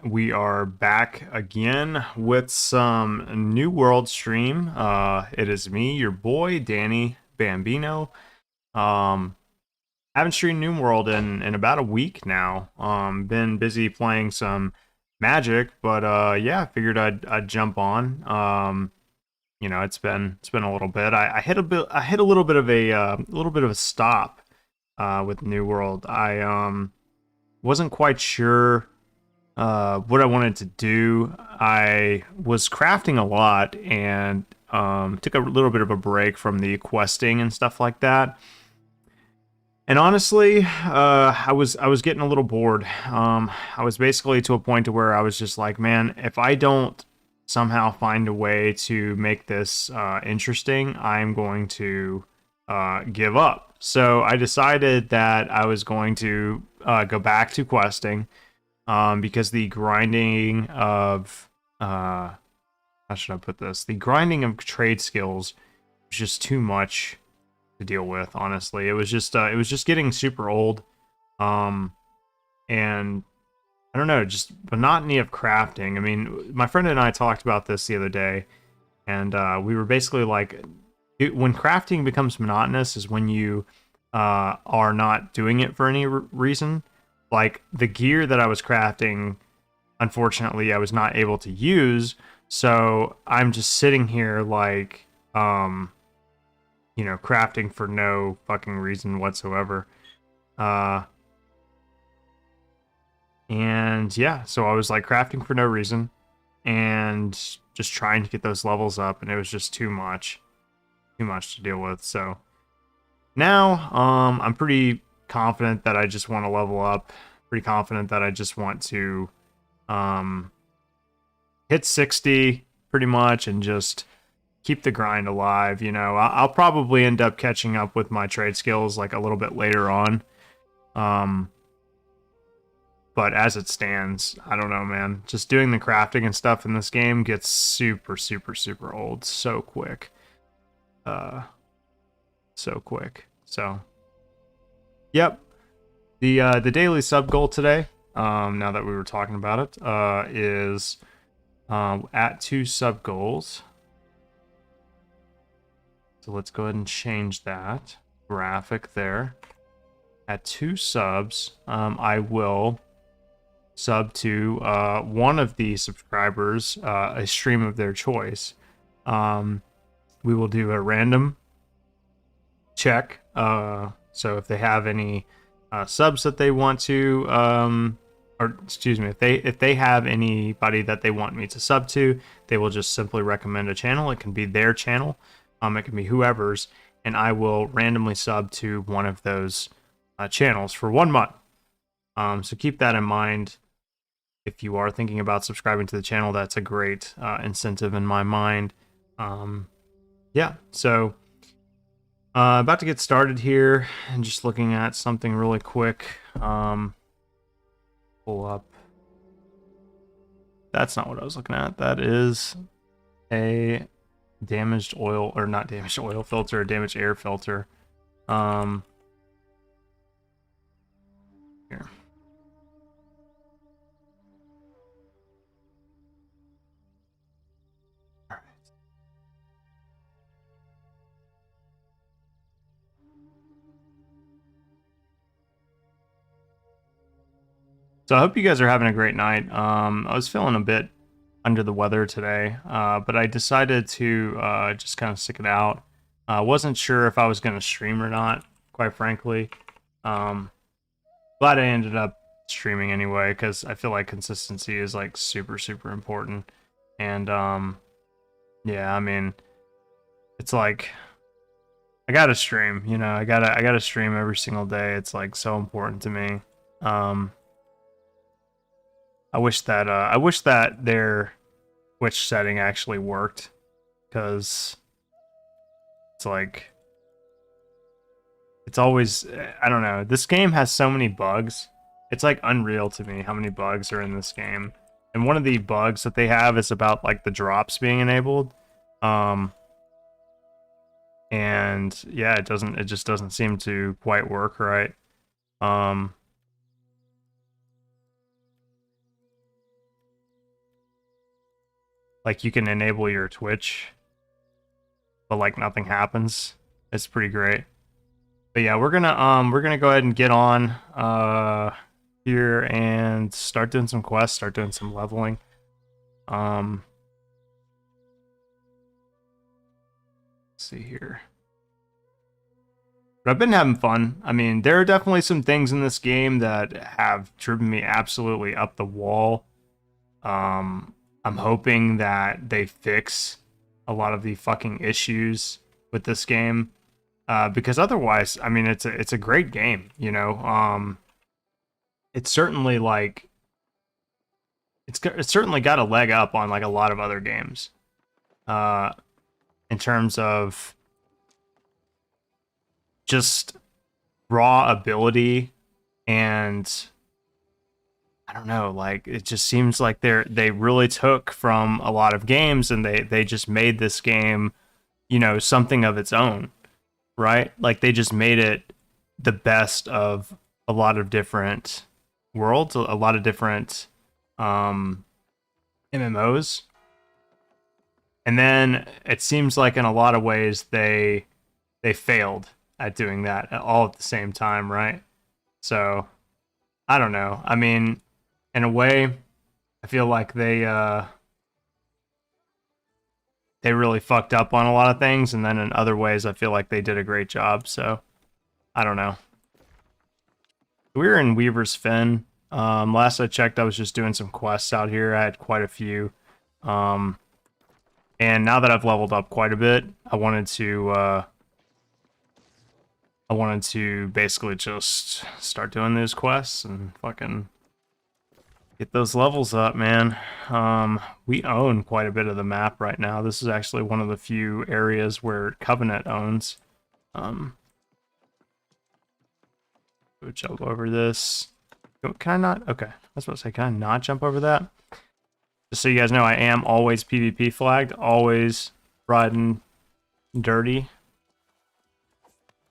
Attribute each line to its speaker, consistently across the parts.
Speaker 1: We are back again with some New World stream. It is me, your boy, Danny Bambino. Um, haven't streamed New World in about a week now. Been busy playing some Magic, but yeah, I figured I'd jump on. It's been a little bit. I hit a little bit of a stop with New World. I wasn't quite sure what I wanted to do. I was crafting a lot and took a little bit of a break from the questing and stuff like that. And honestly, I was getting a little bored. I was basically to a point to where I was just like, man, if I don't somehow find a way to make this interesting, I'm going to give up. So I decided that I was going to go back to questing because the grinding of how should I put this? The grinding of trade skills was just too much to deal with. Honestly, it was just getting super old, um, and I don't know, just monotony of crafting. I mean, my friend and I talked about this the other day, and we were basically like, when crafting becomes monotonous is when you are not doing it for any reason. Like the gear that I was crafting, unfortunately, I was not able to use. So I'm just sitting here like, crafting for no fucking reason whatsoever. Uh, and yeah, so I was like crafting for no reason and just trying to get those levels up, and it was just too much to deal with. So now, I'm pretty confident that I just want to level up. Pretty confident that I just want to um, hit 60 pretty much and just keep the grind alive. I'll probably end up catching up with my trade skills like a little bit later on. Um, but as it stands, I don't know, man. Just doing the crafting and stuff in this game gets super, super, super old so quick. Uh, so quick. So, yep. The daily sub goal today, now that we were talking about it, is at 2 sub goals. So let's go ahead and change that graphic there. At 2 subs, I will sub to one of the subscribers a stream of their choice. We will do a random check. So if they have any subs that they want to, or excuse me, if they have anybody that they want me to sub to, they will just simply recommend a channel. It can be their channel. It can be whoever's, and I will randomly sub to one of those channels for 1 month. So keep that in mind. If you are thinking about subscribing to the channel, that's a great incentive in my mind. Yeah, so about to get started here, and just looking at something really quick. Pull up. That's not what I was looking at. That is a damaged oil, or not damaged oil filter, a damaged air filter. Here. All right. So I hope you guys are having a great night. I was feeling a bit under the weather today, but I decided to just kind of stick it out. I wasn't sure if I was going to stream or not, quite frankly. Glad I ended up streaming anyway, because I feel like consistency is like super, super important. And yeah, I mean, it's like I gotta stream, I gotta stream every single day. It's like so important to me. I wish that their Twitch setting actually worked, because it's like it's always, I don't know. This game has so many bugs. It's like unreal to me how many bugs are in this game. And one of the bugs that they have is about like the drops being enabled. And yeah, it just doesn't seem to quite work right. like you can enable your Twitch, but like nothing happens. It's pretty great. But yeah, we're gonna go ahead and get on here and start doing some quests, start doing some leveling. Let's see here. But I've been having fun. I mean, there are definitely some things in this game that have driven me absolutely up the wall. I'm hoping that they fix a lot of the fucking issues with this game. Because otherwise, I mean, it's a great game, you know. It's certainly like it's certainly got a leg up on like a lot of other games. In terms of just raw ability, and I don't know, like it just seems like they really took from a lot of games and they just made this game, you know, something of its own, right? Like they just made it the best of a lot of different worlds, a lot of different MMOs. And then it seems like in a lot of ways they failed at doing that all at the same time, right? So I don't know. I mean, in a way, I feel like they really fucked up on a lot of things, and then in other ways, I feel like they did a great job. So I don't know. We were in Weaver's Fen. Last I checked, I was just doing some quests out here. I had quite a few. And now that I've leveled up quite a bit, I wanted to basically just start doing these quests and fucking get those levels up, man. We own quite a bit of the map right now. This is actually one of the few areas where Covenant owns. Go jump over this. Can I not? Okay, I was about to say, can I not jump over that? Just so you guys know, I am always PvP flagged, always riding dirty.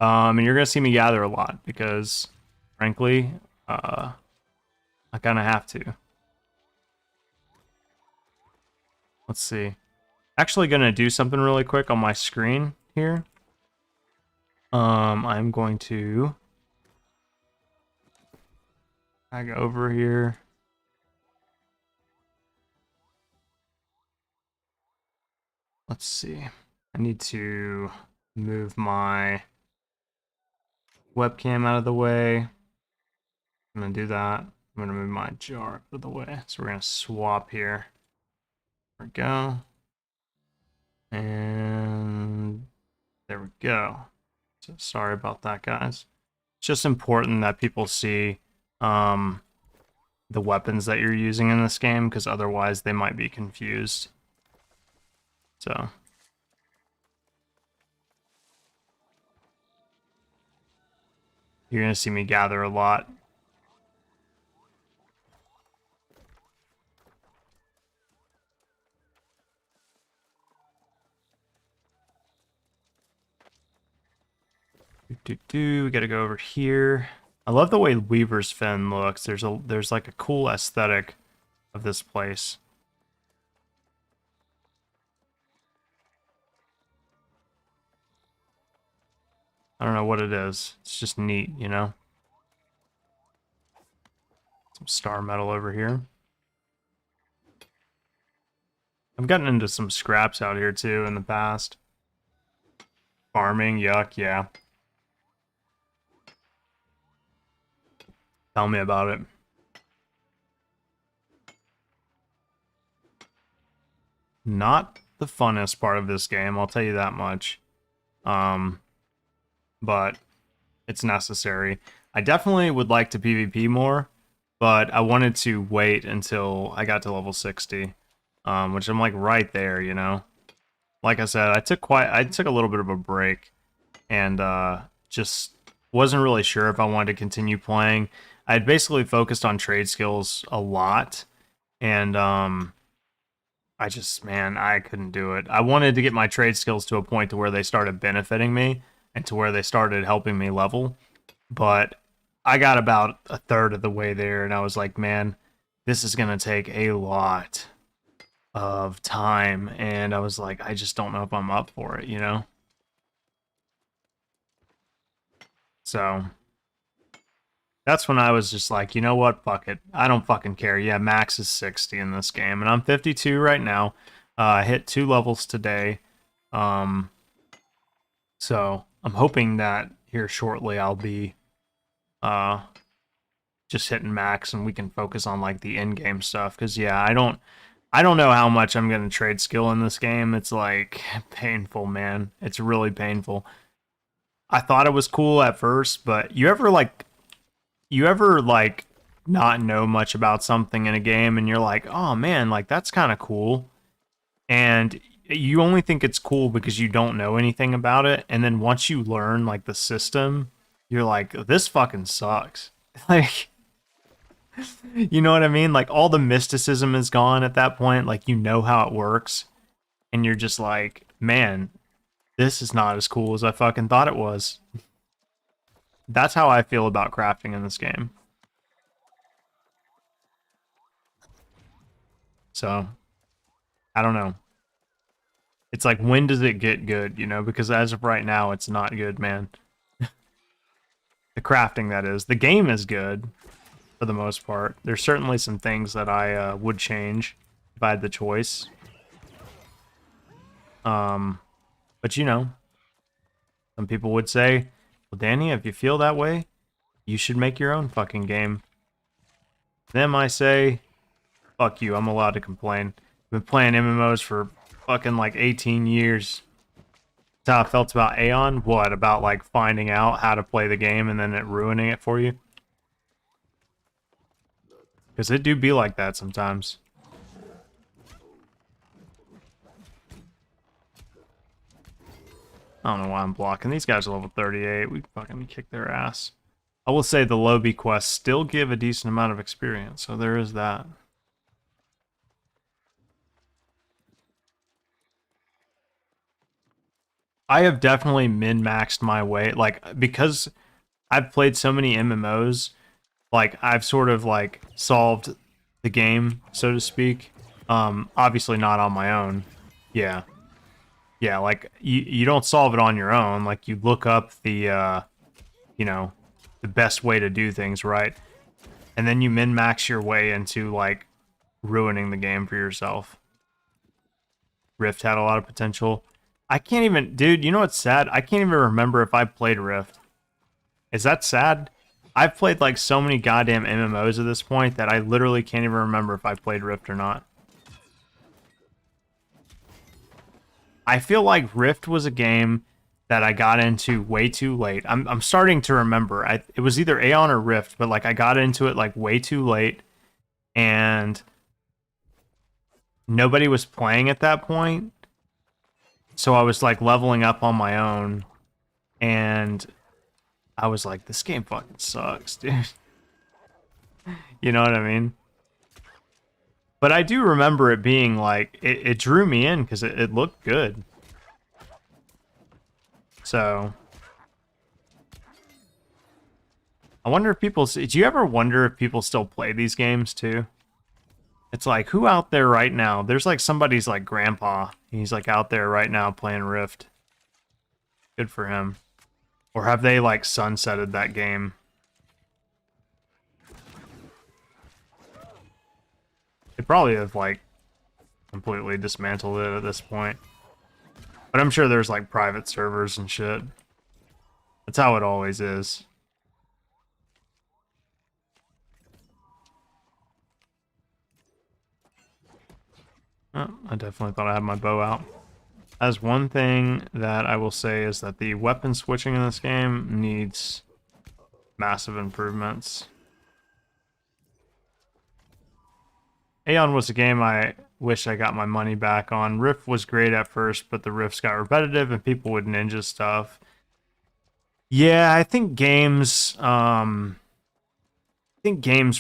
Speaker 1: And you're gonna see me gather a lot because, frankly, I kind of have to. Let's see. Actually, gonna do something really quick on my screen here. I'm going to drag over here. Let's see. I need to move my webcam out of the way. I'm gonna do that. I'm gonna move my jar out of the way. So we're gonna swap here. There we go. And there we go. So sorry about that, guys. It's just important that people see the weapons that you're using in this game, because otherwise they might be confused. So you're gonna see me gather a lot. We gotta go over here. I love the way Weaver's Fen looks. There's like a cool aesthetic of this place. I don't know what it is. It's just neat, you know? Some star metal over here. I've gotten into some scraps out here too in the past. Farming, yuck, yeah. Tell me about it. Not the funnest part of this game, I'll tell you that much. But it's necessary. I definitely would like to PvP more, but I wanted to wait until I got to level 60, which I'm like right there, you know. Like I said, I took a little bit of a break, and just wasn't really sure if I wanted to continue playing. I had basically focused on trade skills a lot, and I just, man, I couldn't do it. I wanted to get my trade skills to a point to where they started benefiting me and to where they started helping me level. But I got about a third of the way there, and I was like, man, this is going to take a lot of time, and I was like, I just don't know if I'm up for it, you know? So that's when I was just like, you know what, fuck it. I don't fucking care. Yeah, max is 60 in this game, and I'm 52 right now. I hit 2 levels today. Um, so I'm hoping that here shortly I'll be uh just hitting max and we can focus on like the in-game stuff. Cause yeah, I don't know how much I'm gonna trade skill in this game. It's like painful, man. It's really painful. I thought it was cool at first, but you ever like not know much about something in a game and you're like, oh man, like that's kind of cool. And you only think it's cool because you don't know anything about it. And then once you learn like the system, you're like, this fucking sucks. Like, you know what I mean? Like all the mysticism is gone at that point. Like you know how it works. And you're just like, man, this is not as cool as I fucking thought it was. That's how I feel about crafting in this game. So, I don't know. It's like, when does it get good, you know? Because as of right now, it's not good, man. The crafting, that is. The game is good, for the most part. There's certainly some things that I would change if I had the choice. But you know, some people would say, well, Danny, if you feel that way, you should make your own fucking game. Them, I say, fuck you, I'm allowed to complain. I've been playing MMOs for fucking like 18 years. That's how I felt about Aeon. What, about like finding out how to play the game and then it ruining it for you? Because it do be like that sometimes. I don't know why I'm blocking. These guys are level 38. We fucking kick their ass. I will say the lobby quests still give a decent amount of experience, so there is that. I have definitely min-maxed my way, like, because I've played so many MMOs, like, I've sort of, like, solved the game, so to speak. Obviously not on my own. Yeah. Yeah, like, you don't solve it on your own. Like, you look up the, you know, the best way to do things, right? And then you min-max your way into, like, ruining the game for yourself. Rift had a lot of potential. I can't even... Dude, you know what's sad? I can't even remember if I played Rift. Is that sad? I've played, like, so many goddamn MMOs at this point that I literally can't even remember if I played Rift or not. I feel like Rift was a game that I got into way too late. I'm starting to remember. It was either Aeon or Rift, but, like, I got into it, like, way too late. And nobody was playing at that point. So I was like leveling up on my own, and I was like, this game fucking sucks, dude. You know what I mean? But I do remember it being like, it drew me in because it looked good. So I wonder if people, do you ever wonder if people still play these games too? It's like, who out there right now? There's like somebody's like grandpa. He's like out there right now playing Rift. Good for him. Or have they like sunsetted that game? They probably have like completely dismantled it at this point. But I'm sure there's like private servers and shit. That's how it always is. Oh, I definitely thought I had my bow out. As one thing that I will say is that the weapon switching in this game needs massive improvements. Aeon was a game I wish I got my money back on. Rift was great at first, but the rifts got repetitive and people would ninja stuff. Yeah, I think games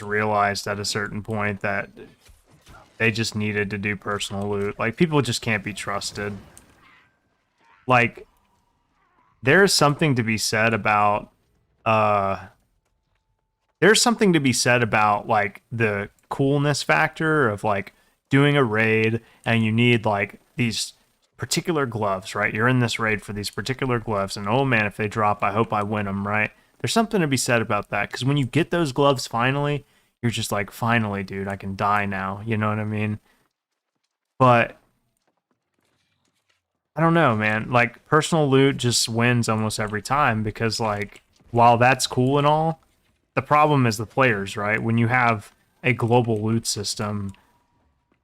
Speaker 1: realized at a certain point that they just needed to do personal loot. Like, people just can't be trusted. Like, there's something to be said about like the coolness factor of like doing a raid and you need like these particular gloves, right? You're in this raid for these particular gloves, and oh man, if they drop, I hope I win them, right? There's something to be said about that, because when you get those gloves finally, you're just like, finally, dude, I can die now. You know what I mean? But I don't know, man. Like, personal loot just wins almost every time because, like, while that's cool and all, the problem is the players, right? When you have a global loot system,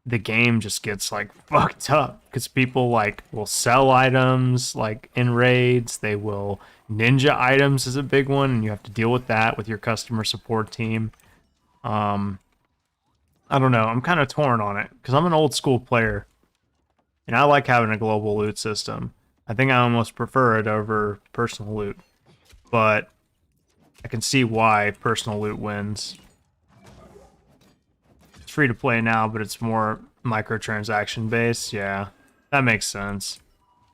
Speaker 1: the game just gets like fucked up because people like will sell items like in raids. They will ninja items is a big one, and you have to deal with that with your customer support team. Um, I don't know. I'm kind of torn on it because I'm an old school player and I like having a global loot system. I think I almost prefer it over personal loot, but I can see why personal loot wins. It's free to play now, but it's more microtransaction based. Yeah, that makes sense.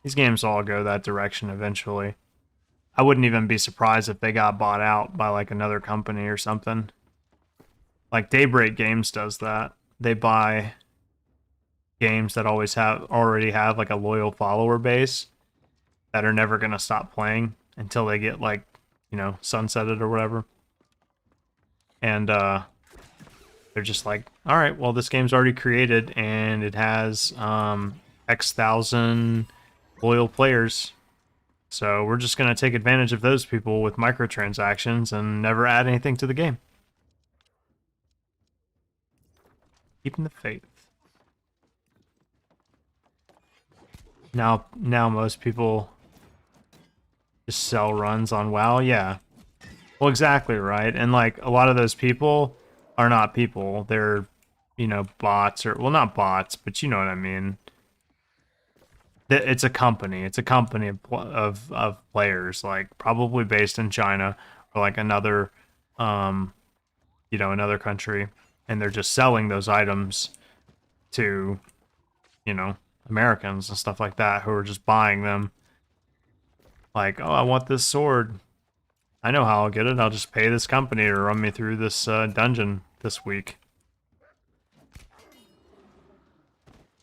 Speaker 1: These games all go that direction eventually. I wouldn't even be surprised if they got bought out by like another company or something. Like Daybreak Games does that. They buy games that already have like a loyal follower base that are never going to stop playing until they get like, you know, sunsetted or whatever. And they're just like, all right, well, this game's already created and it has X thousand loyal players. So we're just going to take advantage of those people with microtransactions and never add anything to the game. Keeping the faith. Now most people just sell runs on WoW. Yeah. Well, exactly, right. And like a lot of those people are not people. They're, you know, bots or, well, not bots, but you know what I mean. It's a company. It's a company of players, like probably based in China or like another, you know, another country, and they're just selling those items to, you know, Americans and stuff like that who are just buying them. Like, oh, I want this sword. I know how I'll get it. I'll just pay this company to run me through this dungeon this week.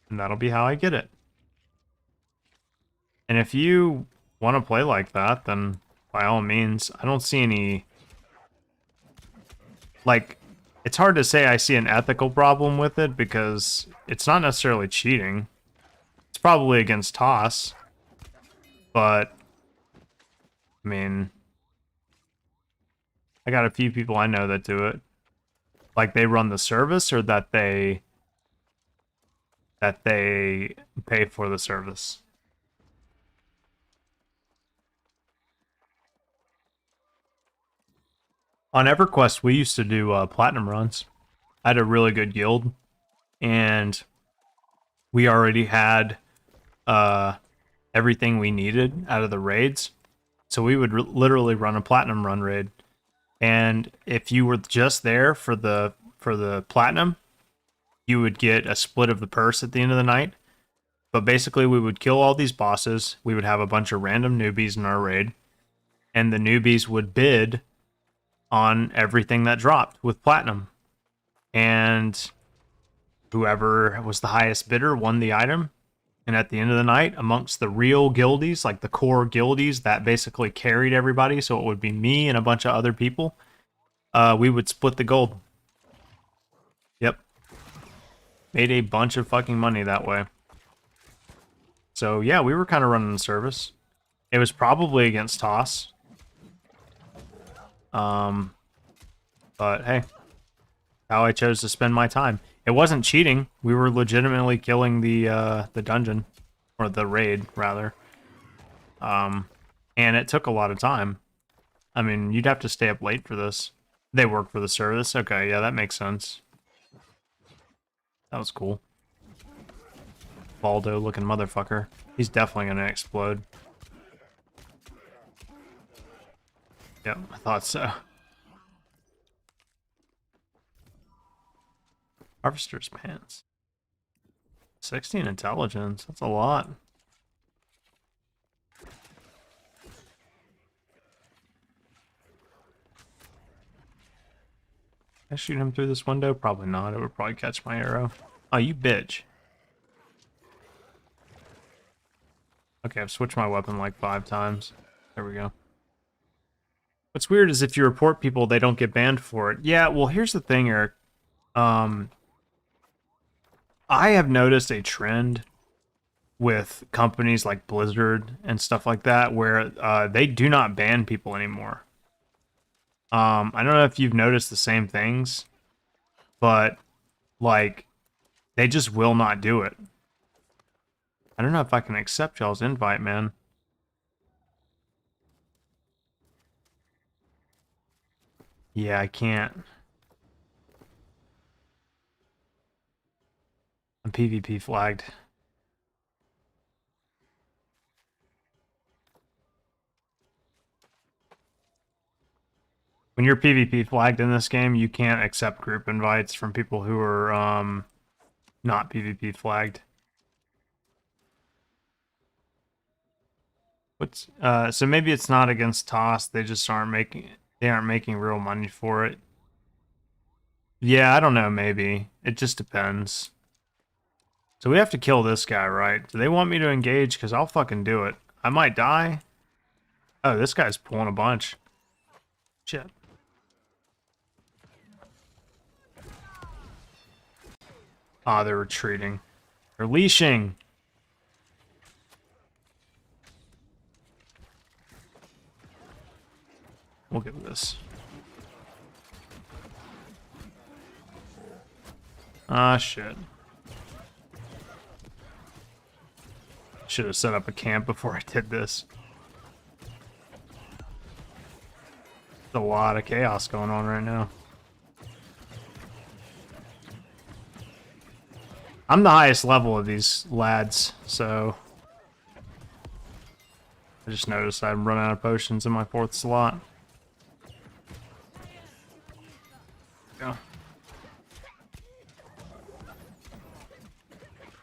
Speaker 1: And that'll be how I get it. And if you want to play like that, then by all means, I don't see any... Like, it's hard to say I see an ethical problem with it because it's not necessarily cheating. It's probably against TOS. But, I mean... I got a few people I know that do it. Like they run the service or that they pay for the service. On EverQuest, we used to do platinum runs. I had a really good guild, and we already had everything we needed out of the raids. So we would literally run a platinum run raid. And if you were just there for the platinum, you would get a split of the purse at the end of the night. But basically, we would kill all these bosses. We would have a bunch of random newbies in our raid. And the newbies would bid on everything that dropped with platinum. And whoever was the highest bidder won the item. And at the end of the night, amongst the real guildies, like the core guildies that basically carried everybody, so it would be me and a bunch of other people, we would split the gold. Yep. Made a bunch of fucking money that way. So yeah, we were kind of running the service. It was probably against TOS. But hey, how I chose to spend my time. It wasn't cheating. We were legitimately killing the dungeon, or the raid rather. And it took a lot of time. I mean, you'd have to stay up late for this. They work for the service. Okay, yeah, that makes sense. That was cool. Baldo looking motherfucker. He's definitely gonna explode. Yep, I thought so. Harvester's pants. 16 intelligence. That's a lot. Can I shoot him through this window? Probably not. It would probably catch my arrow. Oh, you bitch. Okay, I've switched my weapon like 5 times. There we go. What's weird is if you report people, they don't get banned for it. Yeah, well, here's the thing, Eric. I have noticed a trend with companies like Blizzard and stuff like that where they do not ban people anymore. I don't know if you've noticed the same things, but like they just will not do it. I don't know if I can accept y'all's invite, man. Yeah, I can't. I'm PvP flagged. When you're PvP flagged in this game, you can't accept group invites from people who are not PvP flagged. What's so maybe it's not against Toss, they just aren't making real money for it. Yeah, I don't know, maybe. It just depends. So we have to kill this guy, right? Do they want me to engage? Because I'll fucking do it. I might die. Oh, this guy's pulling a bunch. Shit. Ah, they're retreating. They're leashing. We'll get this. Ah, shit. Should have set up a camp before I did this. There's a lot of chaos going on right now. I'm the highest level of these lads, so... I just noticed I'm running out of potions in my 4th slot. Go.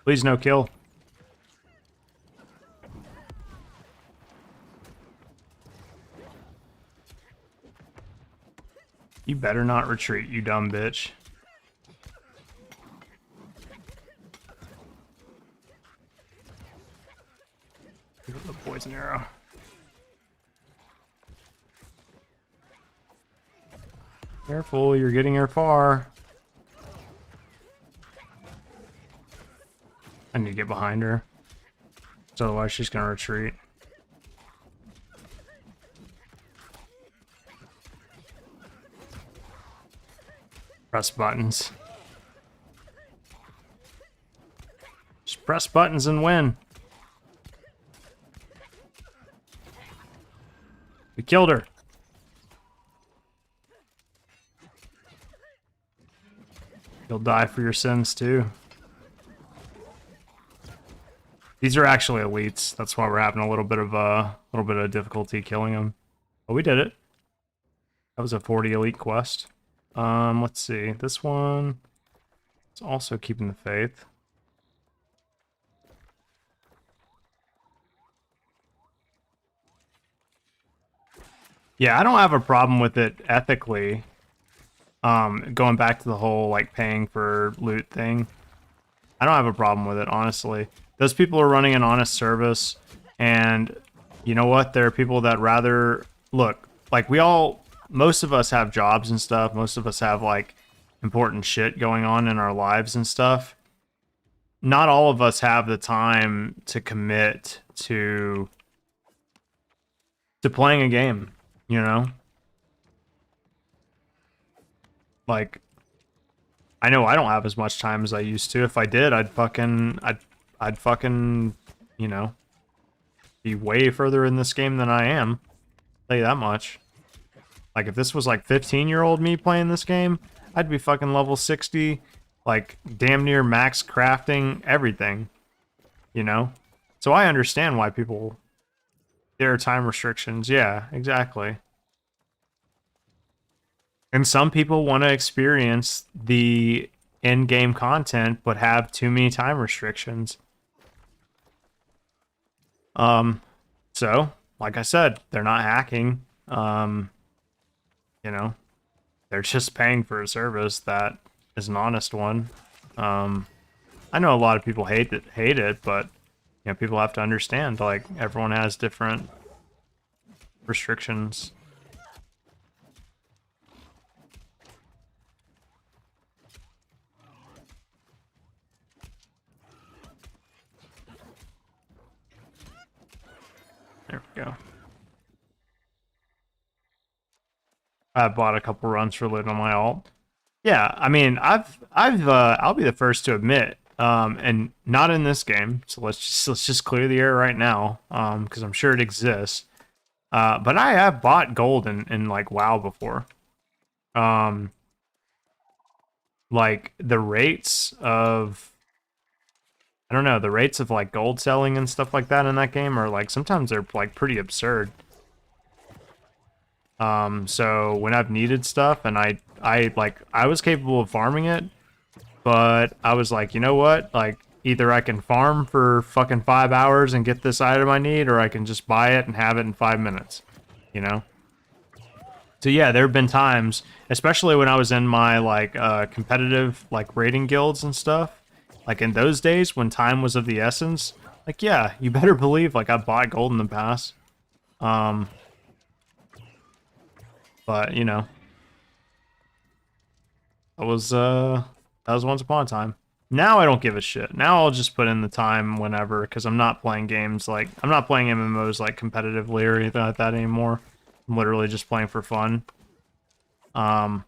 Speaker 1: Please no kill. You better not retreat, you dumb bitch. Give it the poison arrow. Careful, you're getting her far. I need to get behind her. So otherwise she's gonna retreat. Press buttons. Just press buttons and win. We killed her. You'll die for your sins too. These are actually elites. That's why we're having a little bit of difficulty killing them. But we did it. That was a 40 elite quest. Let's see. This one is also keeping the faith. Yeah, I don't have a problem with it ethically. Going back to the whole like paying for loot thing. I don't have a problem with it, honestly. Those people are running an honest service, and you know what? There are people that rather look, like most of us have jobs and stuff. Most of us have like important shit going on in our lives and stuff. Not all of us have the time to commit to playing a game, you know? Like, I know I don't have as much time as I used to. If I did, I'd fucking, you know, be way further in this game than I am. I'll tell you that much. Like, if this was like 15-year-old me playing this game, I'd be fucking level 60, like damn near max crafting, everything, you know? So I understand why people, there are time restrictions. Yeah, exactly. And some people want to experience the in-game content, but have too many time restrictions. So, like I said, they're not hacking. You know, they're just paying for a service that is an honest one. I know a lot of people hate it, but you know, people have to understand, like, everyone has different restrictions. There we go. I bought a couple runs for loot on my alt. Yeah, I mean, I'll be the first to admit, and not in this game. So let's just clear the air right now, because I'm sure it exists. But I have bought gold in like WoW before. Like the rates of, I don't know, the rates of like gold selling and stuff like that in that game are like sometimes they're like pretty absurd. So when I've needed stuff and I was capable of farming it, but I was like, you know what? Like either I can farm for fucking 5 hours and get this item I need, or I can just buy it and have it in 5 minutes, you know? So yeah, there have been times, especially when I was in my like competitive like raiding guilds and stuff, like in those days when time was of the essence, like yeah, you better believe like I bought gold in the past. But you know, that was once upon a time. Now I don't give a shit. Now I'll just put in the time whenever, because I'm not playing games like, I'm not playing MMOs like competitively or anything like that anymore. I'm literally just playing for fun. I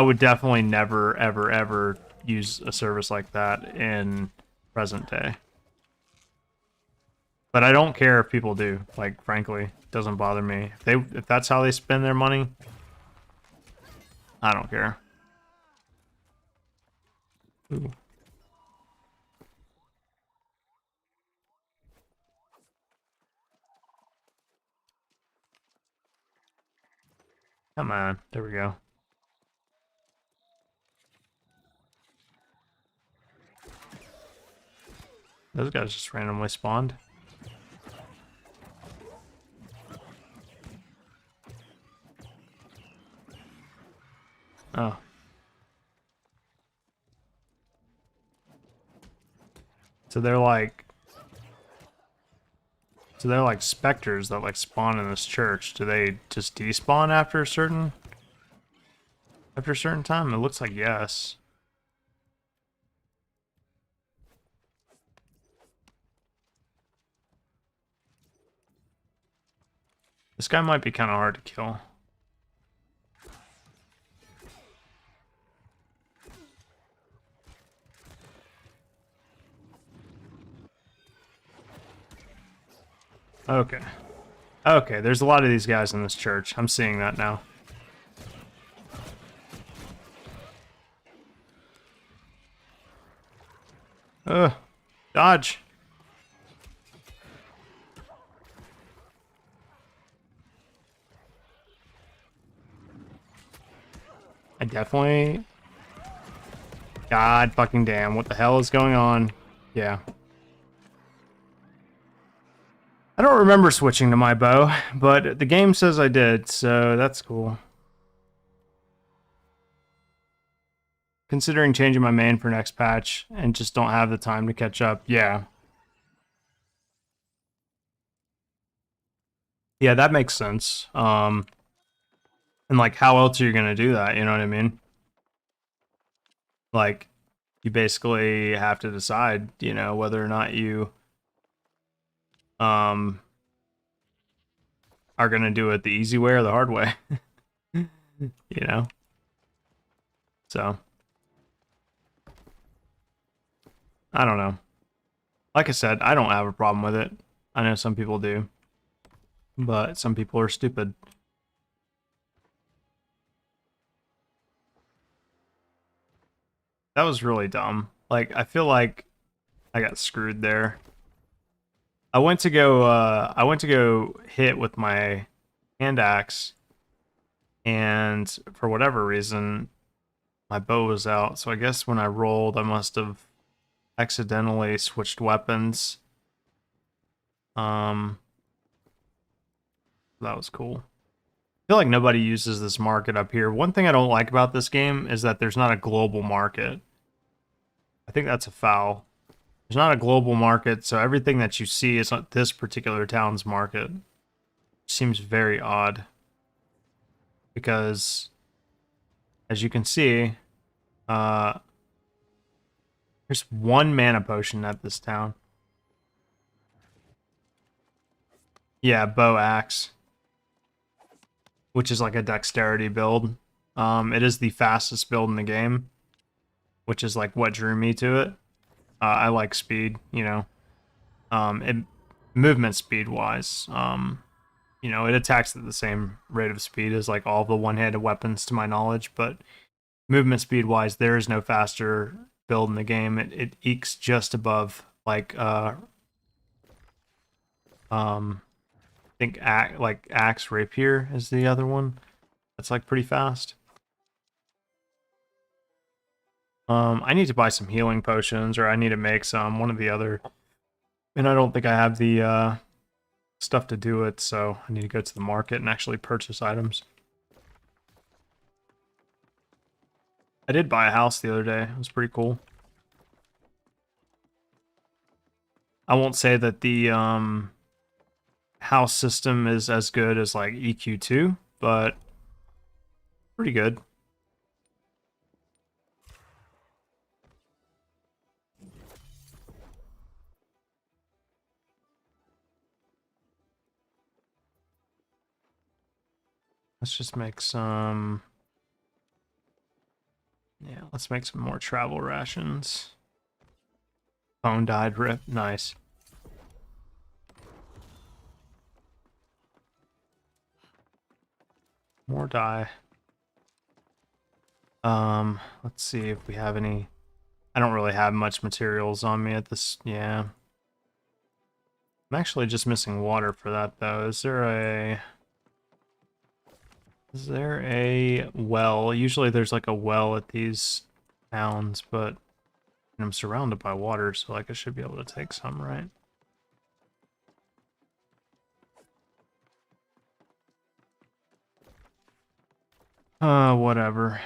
Speaker 1: would definitely never, ever, ever use a service like that in present day. But I don't care if people do. Like, frankly, it doesn't bother me. If that's how they spend their money, I don't care. Ooh. Come on. There we go. Those guys just randomly spawned. Oh. So they're like specters that like spawn in this church. Do they just despawn after a certain time? It looks like yes. This guy might be kind of hard to kill. Okay. Okay, there's a lot of these guys in this church. I'm seeing that now. Dodge. I definitely... God fucking damn, what the hell is going on? Yeah. I don't remember switching to my bow, but the game says I did, so that's cool. Considering changing my main for next patch and just don't have the time to catch up. Yeah. Yeah, that makes sense. And like, how else are you gonna do that? You know what I mean? Like, you basically have to decide, you know, whether or not you are gonna do it the easy way or the hard way. You know? So I don't know. Like I said, I don't have a problem with it. I know some people do. But some people are stupid. That was really dumb. Like, I feel like I got screwed there. I went to go hit with my hand axe, and for whatever reason, my bow was out. So I guess when I rolled, I must have accidentally switched weapons. That was cool. I feel like nobody uses this market up here. One thing I don't like about this game is that there's not a global market. I think that's a foul. There's not a global market, so everything that you see is not this particular town's market. Seems very odd. Because, as you can see, there's one mana potion at this town. Yeah, bow axe. Which is like a dexterity build. It is the fastest build in the game. Which is like what drew me to it. I like speed, you know. Movement speed wise. You know, it attacks at the same rate of speed as like all the one-handed weapons to my knowledge, but movement speed wise, there is no faster build in the game. It ekes just above like I think like axe rapier is the other one. That's like pretty fast. I need to buy some healing potions, or I need to make some, one or the other. And I don't think I have the stuff to do it, so I need to go to the market and actually purchase items. I did buy a house the other day. It was pretty cool. I won't say that the house system is as good as like EQ2, but pretty good. Let's just make some... Yeah, let's make some more travel rations. Phone died, rip. Nice. More dye. Let's see if we have any... I don't really have much materials on me at this... Yeah. I'm actually just missing water for that, though. Is there a... Is there a well? Usually there's like a well at these towns, but I'm surrounded by water, so like I should be able to take some, right? Whatever.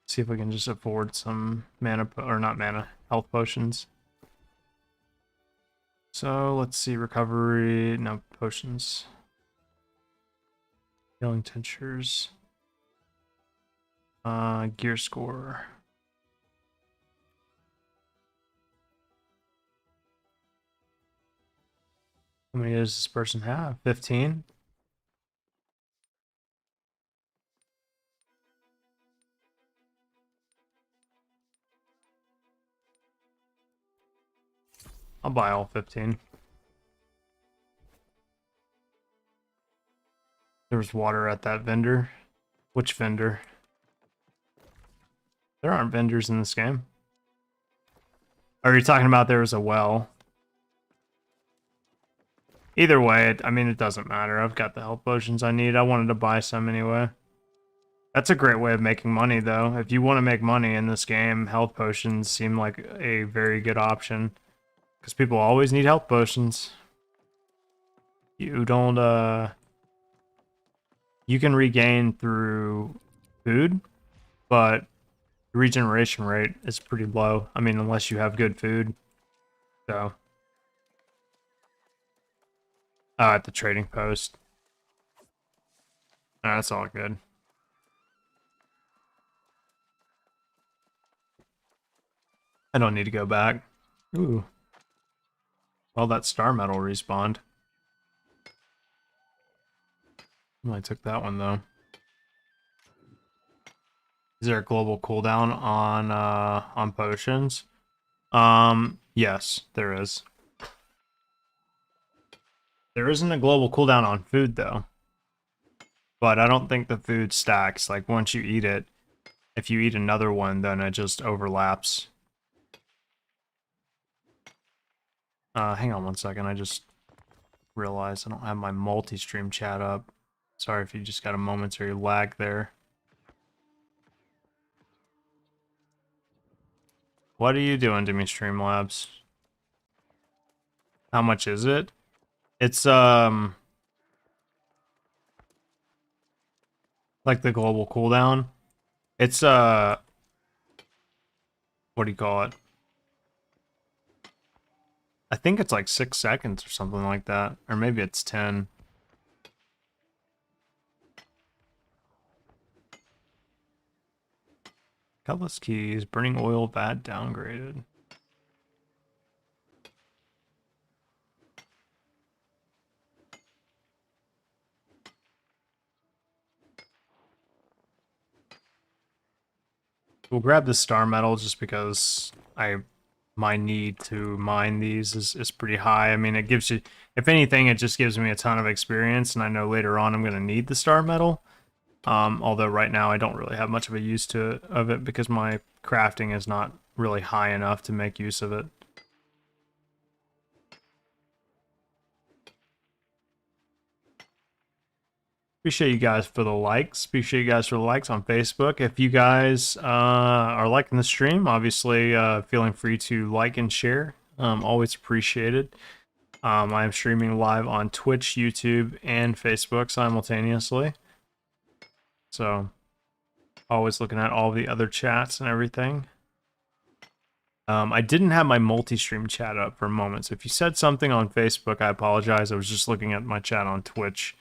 Speaker 1: See if we can just afford some mana, or not mana, health potions. So let's see, recovery, no potions. Healing tinctures. Gear score. How many does this person have? 15? I'll buy all 15. There was water at that vendor. Which vendor? There aren't vendors in this game. Are you talking about there was a well? Either way, I mean, it doesn't matter. I've got the health potions I need. I wanted to buy some anyway. That's a great way of making money, though. If you want to make money in this game, health potions seem like a very good option. Because people always need health potions. You don't, you can regain through food, but the regeneration rate is pretty low. I mean, unless you have good food. So. Oh, at the trading post. Oh, that's all good. I don't need to go back. Ooh. Well, that star metal respawned. I took that one, though. Is there a global cooldown on potions? Yes, there is. There isn't a global cooldown on food, though. But I don't think the food stacks. Like, once you eat it, if you eat another one, then it just overlaps. Hang on one second. I just realized I don't have my multi-stream chat up. Sorry if you just got a momentary lag there. What are you doing to me, Streamlabs? How much is it? It's, like the global cooldown. It's what do you call it? I think it's like 6 seconds or something like that, or maybe it's 10. Cutlass keys, burning oil vat downgraded. We'll grab the star metal just because my need to mine these is pretty high. I mean, it gives you, if anything, it just gives me a ton of experience, and I know later on I'm going to need the star metal. Although right now I don't really have much of a use of it because my crafting is not really high enough to make use of it. Appreciate you guys for the likes. Appreciate you guys for the likes on Facebook. If you guys are liking the stream, obviously feeling free to like and share. Always appreciated. I am streaming live on Twitch, YouTube, and Facebook simultaneously. So, always looking at all the other chats and everything. I didn't have my multi-stream chat up for a moment, so if you said something on Facebook, I apologize. I was just looking at my chat on Twitch.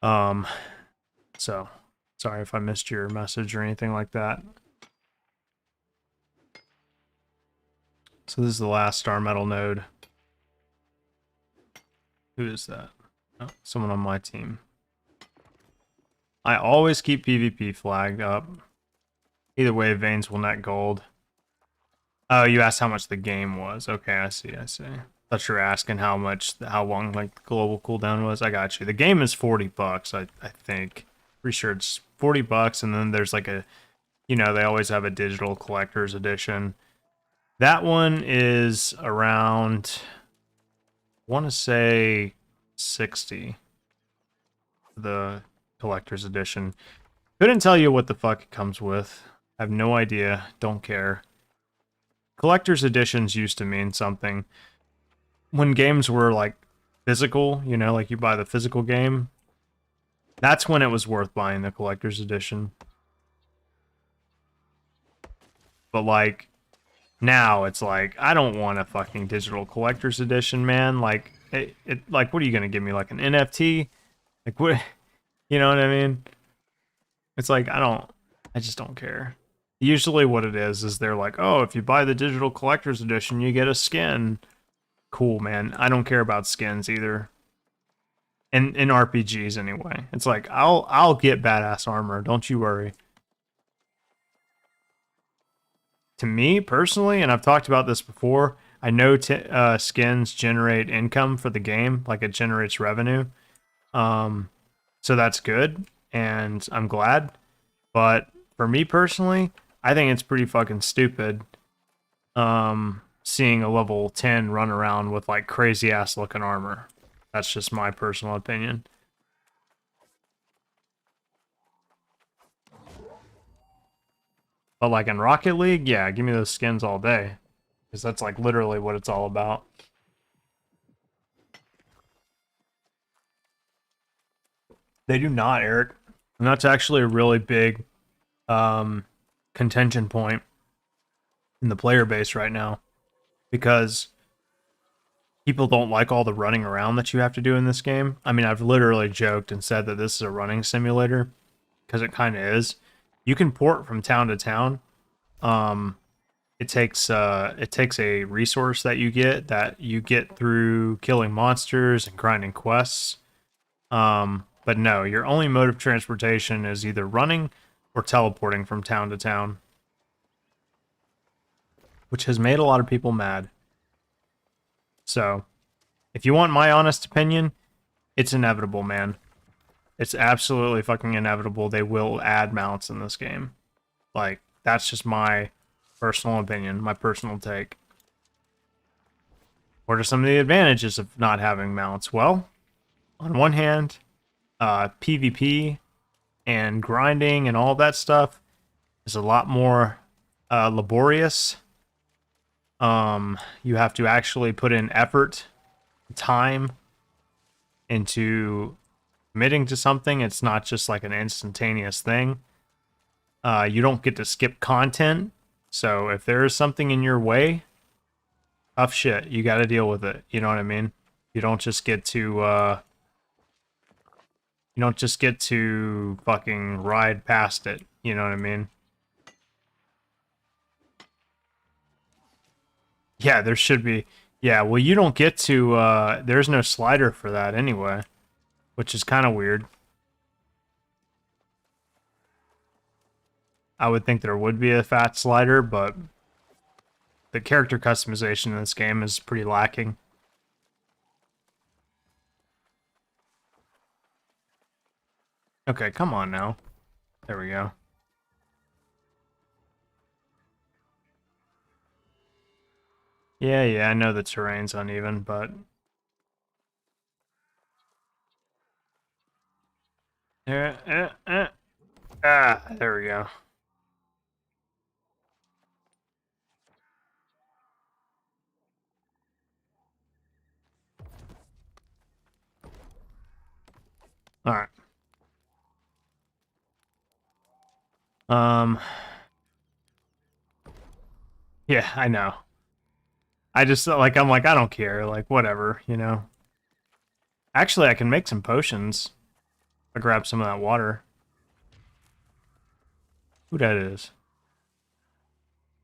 Speaker 1: So sorry if I missed your message or anything like that. So this is the last star metal node. Who is that? Oh, someone on my team. I always keep PvP flagged up. Either way, veins will net gold. Oh, you asked how much the game was. Okay, I see. Thought you were asking how long like the global cooldown was. I got you. The game is $40, I think. Pretty sure it's $40, and then there's like a, they always have a digital collector's edition. That one is around, I want to say 60. The collector's edition. Couldn't tell you what the fuck it comes with. I have no idea. Don't care. Collector's editions used to mean something. When games were like physical, like you buy the physical game, that's when it was worth buying the collector's edition. But like now it's like, I don't want a fucking digital collector's edition, man. Like like, what are you gonna give me, like an NFT? Like what, you know what I mean? It's like, I just don't care. Usually what it is they're like, oh, if you buy the digital collector's edition, you get a skin. Cool, man. I don't care about skins either. In RPGs anyway. It's like, I'll get badass armor, don't you worry. To me personally, and I've talked about this before, I know skins generate income for the game, like it generates revenue. So that's good, and I'm glad. But for me personally, I think it's pretty fucking stupid seeing a level 10 run around with like crazy ass looking armor. That's just my personal opinion. But like in Rocket League, yeah, give me those skins all day. Because that's like literally what it's all about. They do not, Eric. And that's actually a really big contention point in the player base right now. Because people don't like all the running around that you have to do in this game. I mean, I've literally joked and said that this is a running simulator. Because it kind of is. You can port from town to town. It takes a resource that you get through killing monsters and grinding quests. But no, your only mode of transportation is either running or teleporting from town to town, which has made a lot of people mad. So, if you want my honest opinion, it's inevitable, man. It's absolutely fucking inevitable. They will add mounts in this game. Like, that's just my personal opinion, my personal take. What are some of the advantages of not having mounts? Well, on one hand, PvP and grinding and all that stuff is a lot more laborious. You have to actually put in effort, time into committing to something, it's not just like an instantaneous thing. You don't get to skip content. So if there is something in your way, tough shit. You got to deal with it. You know what I mean? You don't just get to fucking ride past it. You know what I mean? Yeah, there should be. Yeah, well, you don't get to, there's no slider for that anyway, which is kind of weird. I would think there would be a fat slider, but the character customization in this game is pretty lacking. Okay, come on now. There we go. Yeah, I know the terrain's uneven, but... there we go. Alright. Yeah, I know. I just, like, I'm like, I don't care. Like, whatever, you know? Actually, I can make some potions. I grab some of that water. Who that is?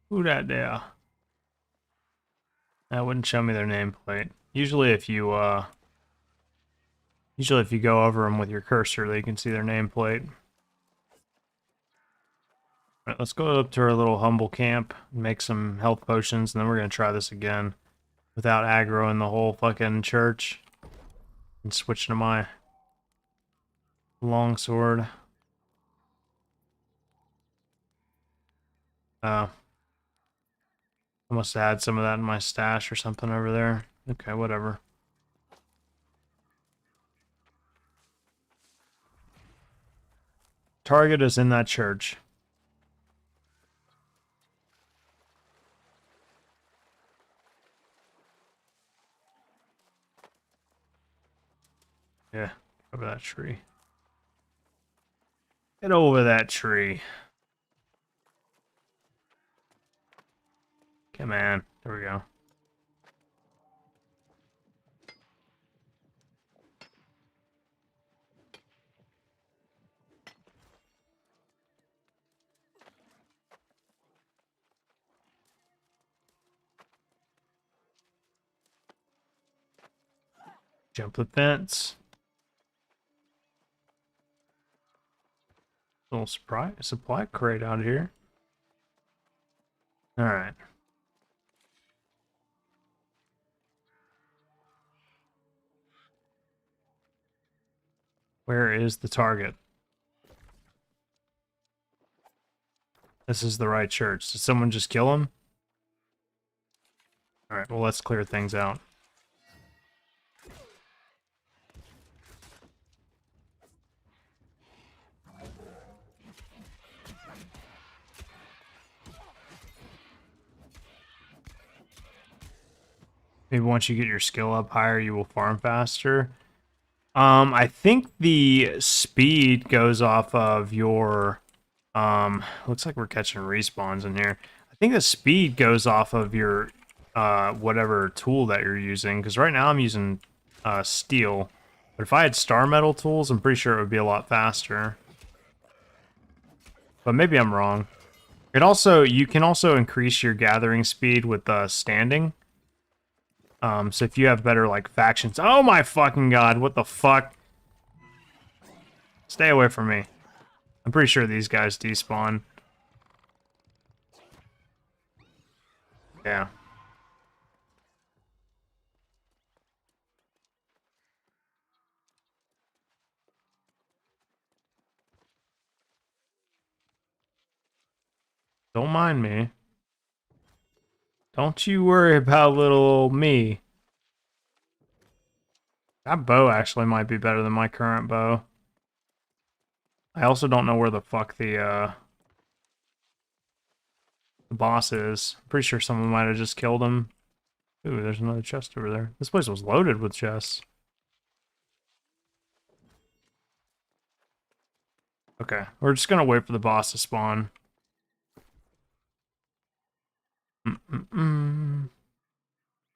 Speaker 1: Who that there? That wouldn't show me their nameplate. Usually if you go over them with your cursor, they can see their nameplate. Alright, let's go up to our little humble camp, make some health potions, and then we're gonna try this again. Without aggroing the whole fucking church. And switching to my longsword. I must have had some of that in my stash or something over there. Okay, whatever. Target is in that church. Yeah, over that tree. Get over that tree. Come on. There we go. Jump the fence. Little supply crate out here. Alright. Where is the target? This is the right church. Did someone just kill him? Alright, well, let's clear things out. Maybe once you get your skill up higher, you will farm faster. I think the speed goes off of your... looks like we're catching respawns in here. I think the speed goes off of your, whatever tool that you're using. Because right now I'm using, steel. But if I had star metal tools, I'm pretty sure it would be a lot faster. But maybe I'm wrong. You can also increase your gathering speed with, standing. So if you have better, like, factions... Oh my fucking god, what the fuck? Stay away from me. I'm pretty sure these guys despawn. Yeah. Don't mind me. Don't you worry about little old me. That bow actually might be better than my current bow. I also don't know where the fuck the boss is. I'm pretty sure someone might have just killed him. Ooh, there's another chest over there. This place was loaded with chests. Okay, we're just gonna wait for the boss to spawn.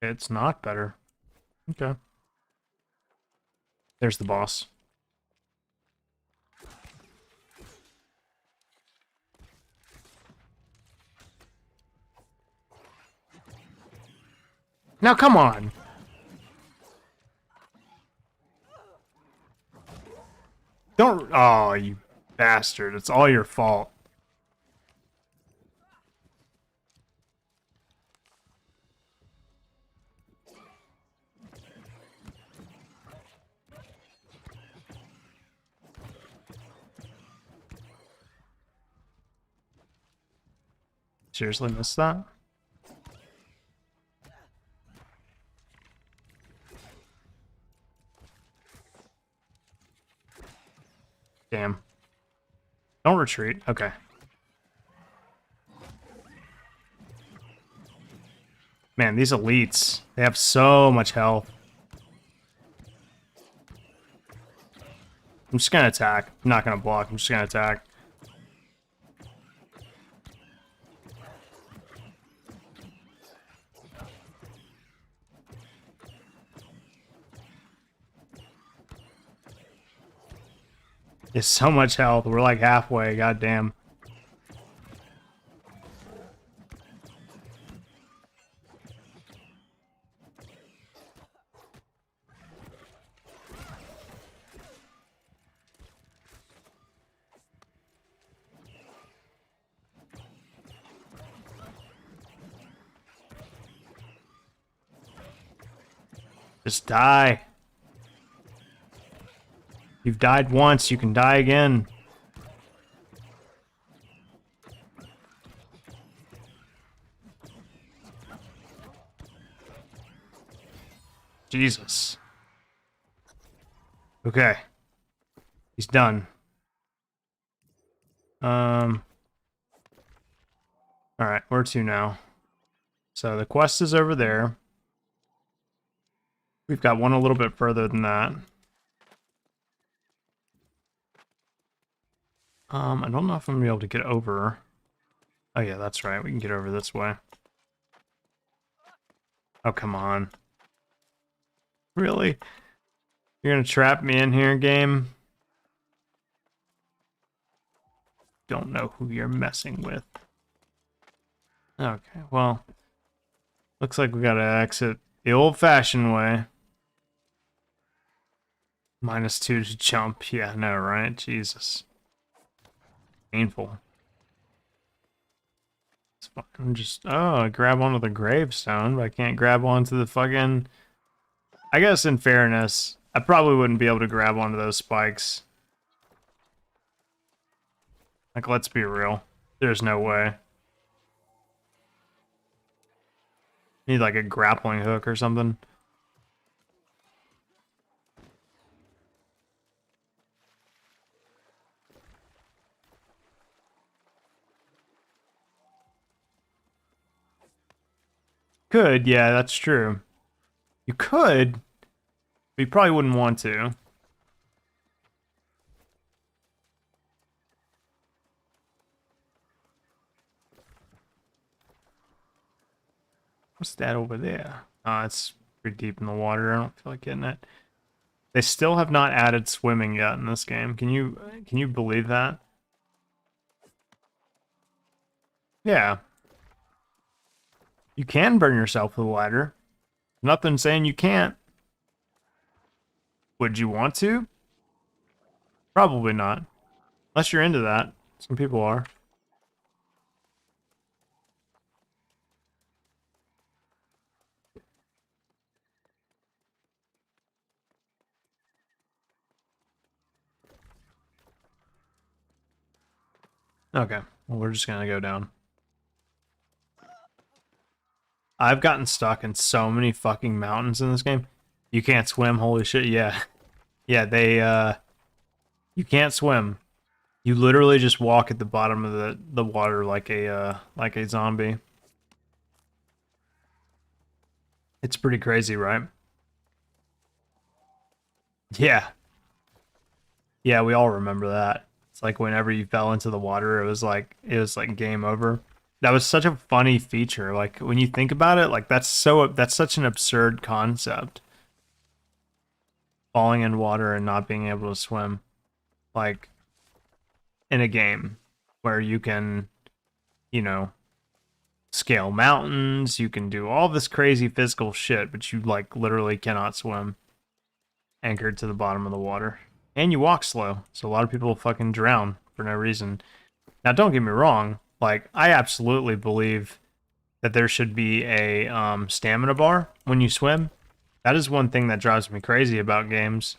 Speaker 1: It's not better. Okay. There's the boss. Now come on! Don't... Oh, you bastard. It's all your fault. Seriously missed that? Damn. Don't retreat. Okay. Man, these elites, they have so much health. I'm just gonna attack. I'm not gonna block. I'm just gonna attack. There's so much health. We're like halfway. Goddamn. Just die. You've died once, you can die again. Jesus. Okay. He's done. Alright, where to now? So the quest is over there. We've got one a little bit further than that. I don't know if I'm gonna be able to get over. Oh yeah, that's right. We can get over this way. Oh, come on. Really? You're gonna trap me in here, game? Don't know who you're messing with. Okay, well. Looks like we gotta exit the old-fashioned way. -2 to jump. Yeah, no, right? Jesus. Painful. It's fine. Just, oh, I grab onto the gravestone, but I can't grab onto the fucking... I guess in fairness, I probably wouldn't be able to grab onto those spikes. Like, let's be real. There's no way. Need like a grappling hook or something. Could, yeah, that's true. You could, but you probably wouldn't want to. What's that over there? It's pretty deep in the water. I don't feel like getting it. They still have not added swimming yet in this game. Can you believe that? Yeah. You can burn yourself with a ladder. Nothing saying you can't. Would you want to? Probably not. Unless you're into that. Some people are. Okay, well, we're just gonna go down. I've gotten stuck in so many fucking mountains in this game. You can't swim, holy shit, yeah. Yeah, you can't swim. You literally just walk at the bottom of the water like a zombie. It's pretty crazy, right? Yeah. Yeah, we all remember that. It's like whenever you fell into the water, it was like game over. That was such a funny feature. Like when you think about it, like that's such an absurd concept. Falling in water and not being able to swim. Like in a game where you can, you know, scale mountains, you can do all this crazy physical shit, but you like literally cannot swim anchored to the bottom of the water. And you walk slow, so a lot of people fucking drown for no reason. Now, don't get me wrong, like, I absolutely believe that there should be a stamina bar when you swim. That is one thing that drives me crazy about games,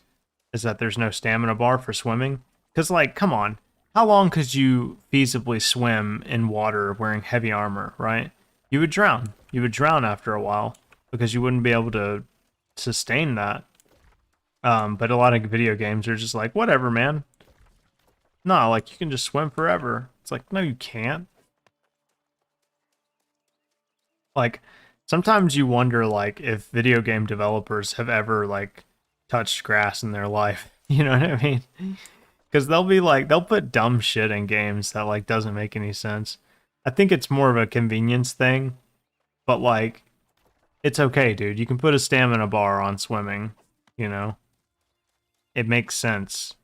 Speaker 1: is that there's no stamina bar for swimming. Because, like, come on, how long could you feasibly swim in water wearing heavy armor, right? You would drown. You would drown after a while, because you wouldn't be able to sustain that. But a lot of video games are just like, whatever, man. No, like, you can just swim forever. It's like, no, you can't. Like, sometimes you wonder, like, if video game developers have ever, like, touched grass in their life. You know what I mean? Because they'll be like, they'll put dumb shit in games that, like, doesn't make any sense. I think it's more of a convenience thing. But, like, it's okay, dude. You can put a stamina bar on swimming, you know? It makes sense.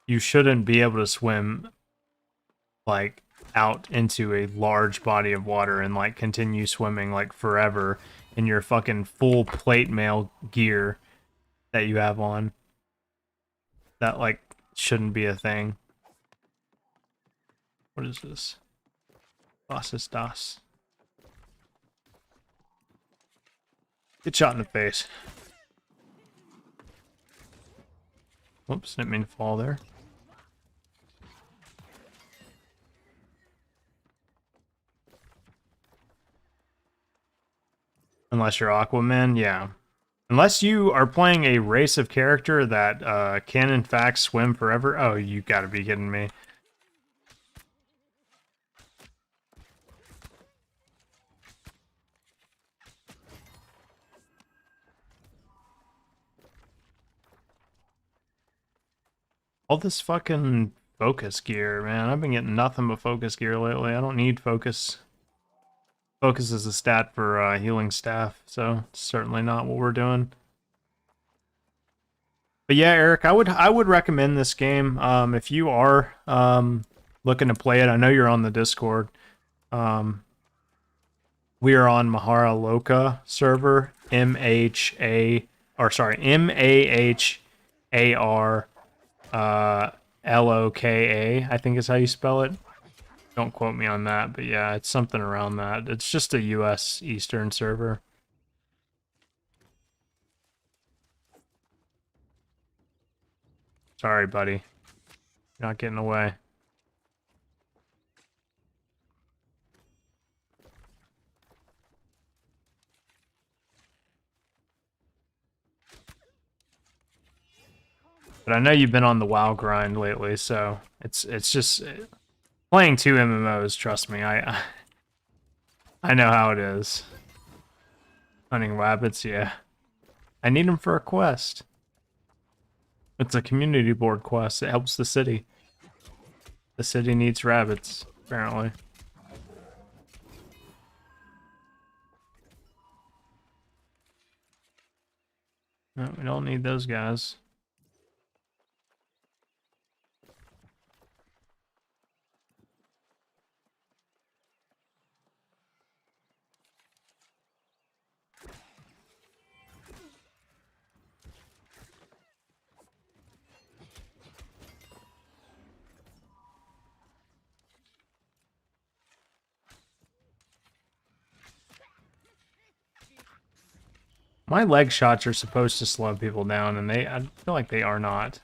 Speaker 1: You shouldn't be able to swim like out into a large body of water and like continue swimming like forever in your fucking full plate mail gear that you have on. That like shouldn't be a thing. What is this? Was ist das? Get shot in the face. Whoops, didn't mean to fall there. Unless you're Aquaman, yeah. Unless you are playing a race of character that can in fact swim forever. Oh, you gotta be kidding me. All this fucking focus gear, man. I've been getting nothing but focus gear lately. I don't need focus. Focus is a stat for healing staff, so it's certainly not what we're doing. But yeah, Eric, I would recommend this game. If you are looking to play it, I know you're on the Discord. We are on Mahara Loka server, MAHAR LOKA, I think is how you spell it. Don't quote me on that, but yeah, it's something around that. It's just a US Eastern server. Sorry, buddy. You're not getting away. But I know you've been on the WoW grind lately, so it's just playing 2 MMOs, trust me. I know how it is. Hunting rabbits, yeah. I need them for a quest. It's a community board quest. It helps the city. The city needs rabbits, apparently. No, we don't need those guys. My leg shots are supposed to slow people down, and I feel like they are not.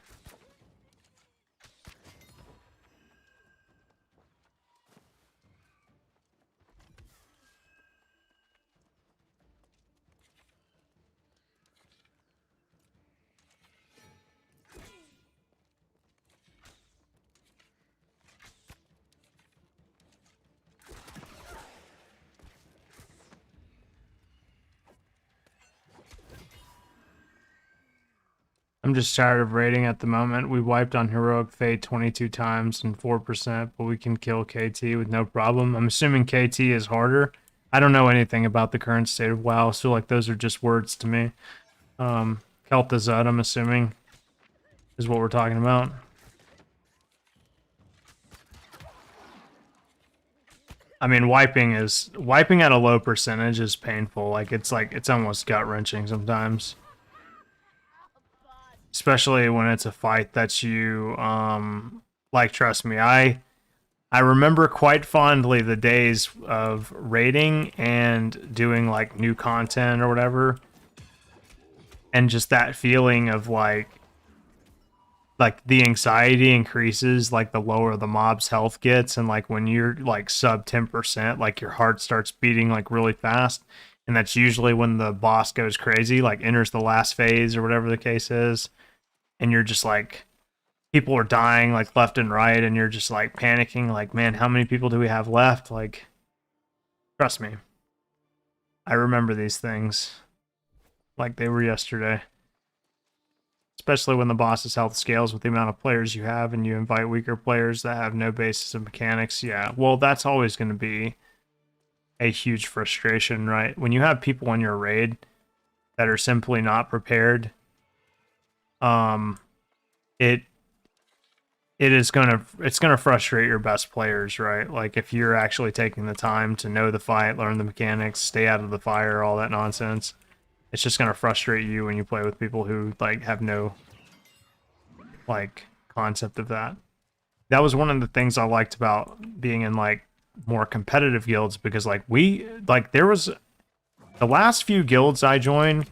Speaker 1: I'm just tired of raiding at the moment. We wiped on Heroic Fate 22 times and 4%, but we can kill KT with no problem. I'm assuming KT is harder. I don't know anything about the current state of WoW, so like those are just words to me. Kel'Thuzad, I'm assuming, is what we're talking about. I mean, wiping at a low percentage is painful. Like it's almost gut-wrenching sometimes. Especially when it's a fight that you like, trust me, I remember quite fondly the days of raiding and doing like new content or whatever. And just that feeling of like the anxiety increases like the lower the mob's health gets, and like when you're like sub 10%, like your heart starts beating like really fast, and that's usually when the boss goes crazy, like enters the last phase or whatever the case is, and you're just like, people are dying like left and right, and you're just like panicking, like, man, how many people do we have left? Like, trust me, I remember these things like they were yesterday. Especially when the boss's health scales with the amount of players you have, and you invite weaker players that have no basis of mechanics. Yeah, well, that's always going to be a huge frustration, right? When you have people in your raid that are simply not prepared, it's gonna frustrate your best players, right? Like if you're actually taking the time to know the fight, learn the mechanics, stay out of the fire, all that nonsense, it's just gonna frustrate you when you play with people who like have no like concept of that. That was one of the things I liked about being in like more competitive guilds, because like there was the last few guilds I joined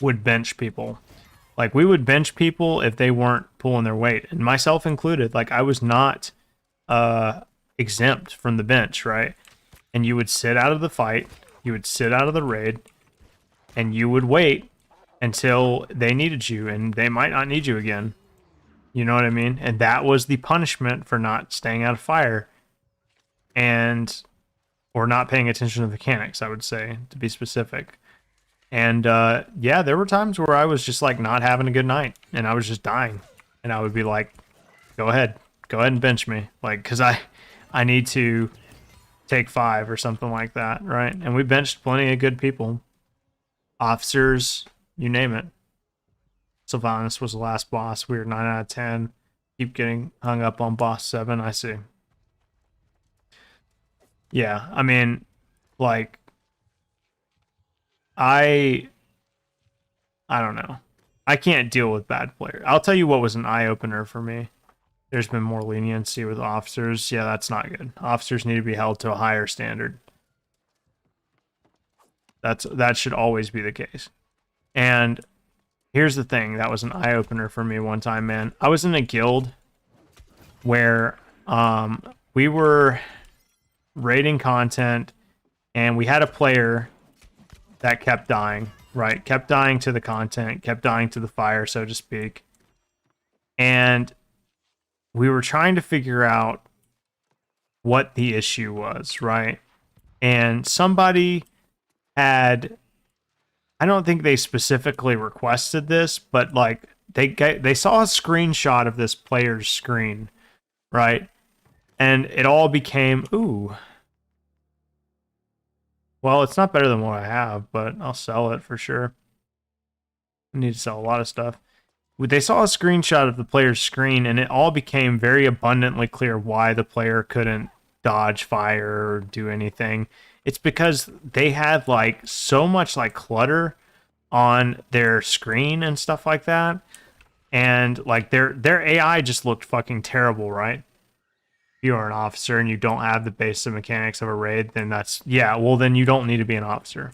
Speaker 1: would bench people. Like we would bench people if they weren't pulling their weight, and myself included. Like I was not exempt from the bench, right? And you would sit out of the fight, you would sit out of the raid, and you would wait until they needed you, and they might not need you again. You know what I mean? And that was the punishment for not staying out of fire, or not paying attention to the mechanics, I would say, to be specific. And yeah, there were times where I was just like not having a good night, and I was just dying, and I would be like, go ahead and bench me, like, because I need to take 5 or something like that, right? And we benched plenty of good people, officers, you name it. Sylvanas was the last boss. We were 9 out of 10. Keep getting hung up on boss 7. I see. Yeah, I mean, like, I don't know. I can't deal with bad players. I'll tell you what was an eye-opener for me. There's been more leniency with officers. Yeah, that's not good. Officers need to be held to a higher standard. That should always be the case. And here's the thing, that was an eye-opener for me one time, man. I was in a guild where we were raiding content, and we had a player that kept dying, right? Kept dying to the content, kept dying to the fire, so to speak. And we were trying to figure out what the issue was, right? And somebody had, I don't think they specifically requested this, but like they saw a screenshot of this player's screen, right? And it all became, ooh, well, it's not better than what I have, but I'll sell it for sure. I need to sell a lot of stuff. They saw a screenshot of the player's screen, and it all became very abundantly clear why the player couldn't dodge fire or do anything. It's because they had like so much like clutter on their screen and stuff like that, and like their AI just looked fucking terrible, right? If you're an officer and you don't have the basic mechanics of a raid, then that's, yeah, well then you don't need to be an officer,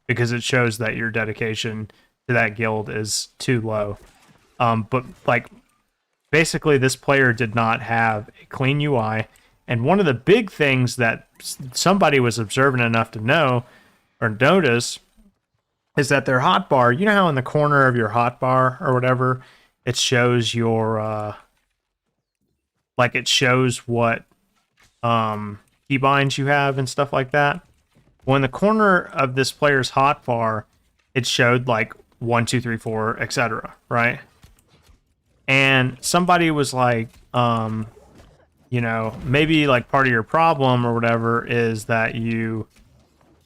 Speaker 1: because it shows that your dedication to that guild is too low. But like basically this player did not have a clean UI, and one of the big things that somebody was observant enough to know or notice is that their hotbar, you know how in the corner of your hotbar or whatever, it shows your like it shows what keybinds you have and stuff like that. Well, in the corner of this player's hotbar, it showed like 1, 2, 3, 4, etc., right? And somebody was like, you know, maybe like part of your problem or whatever is that you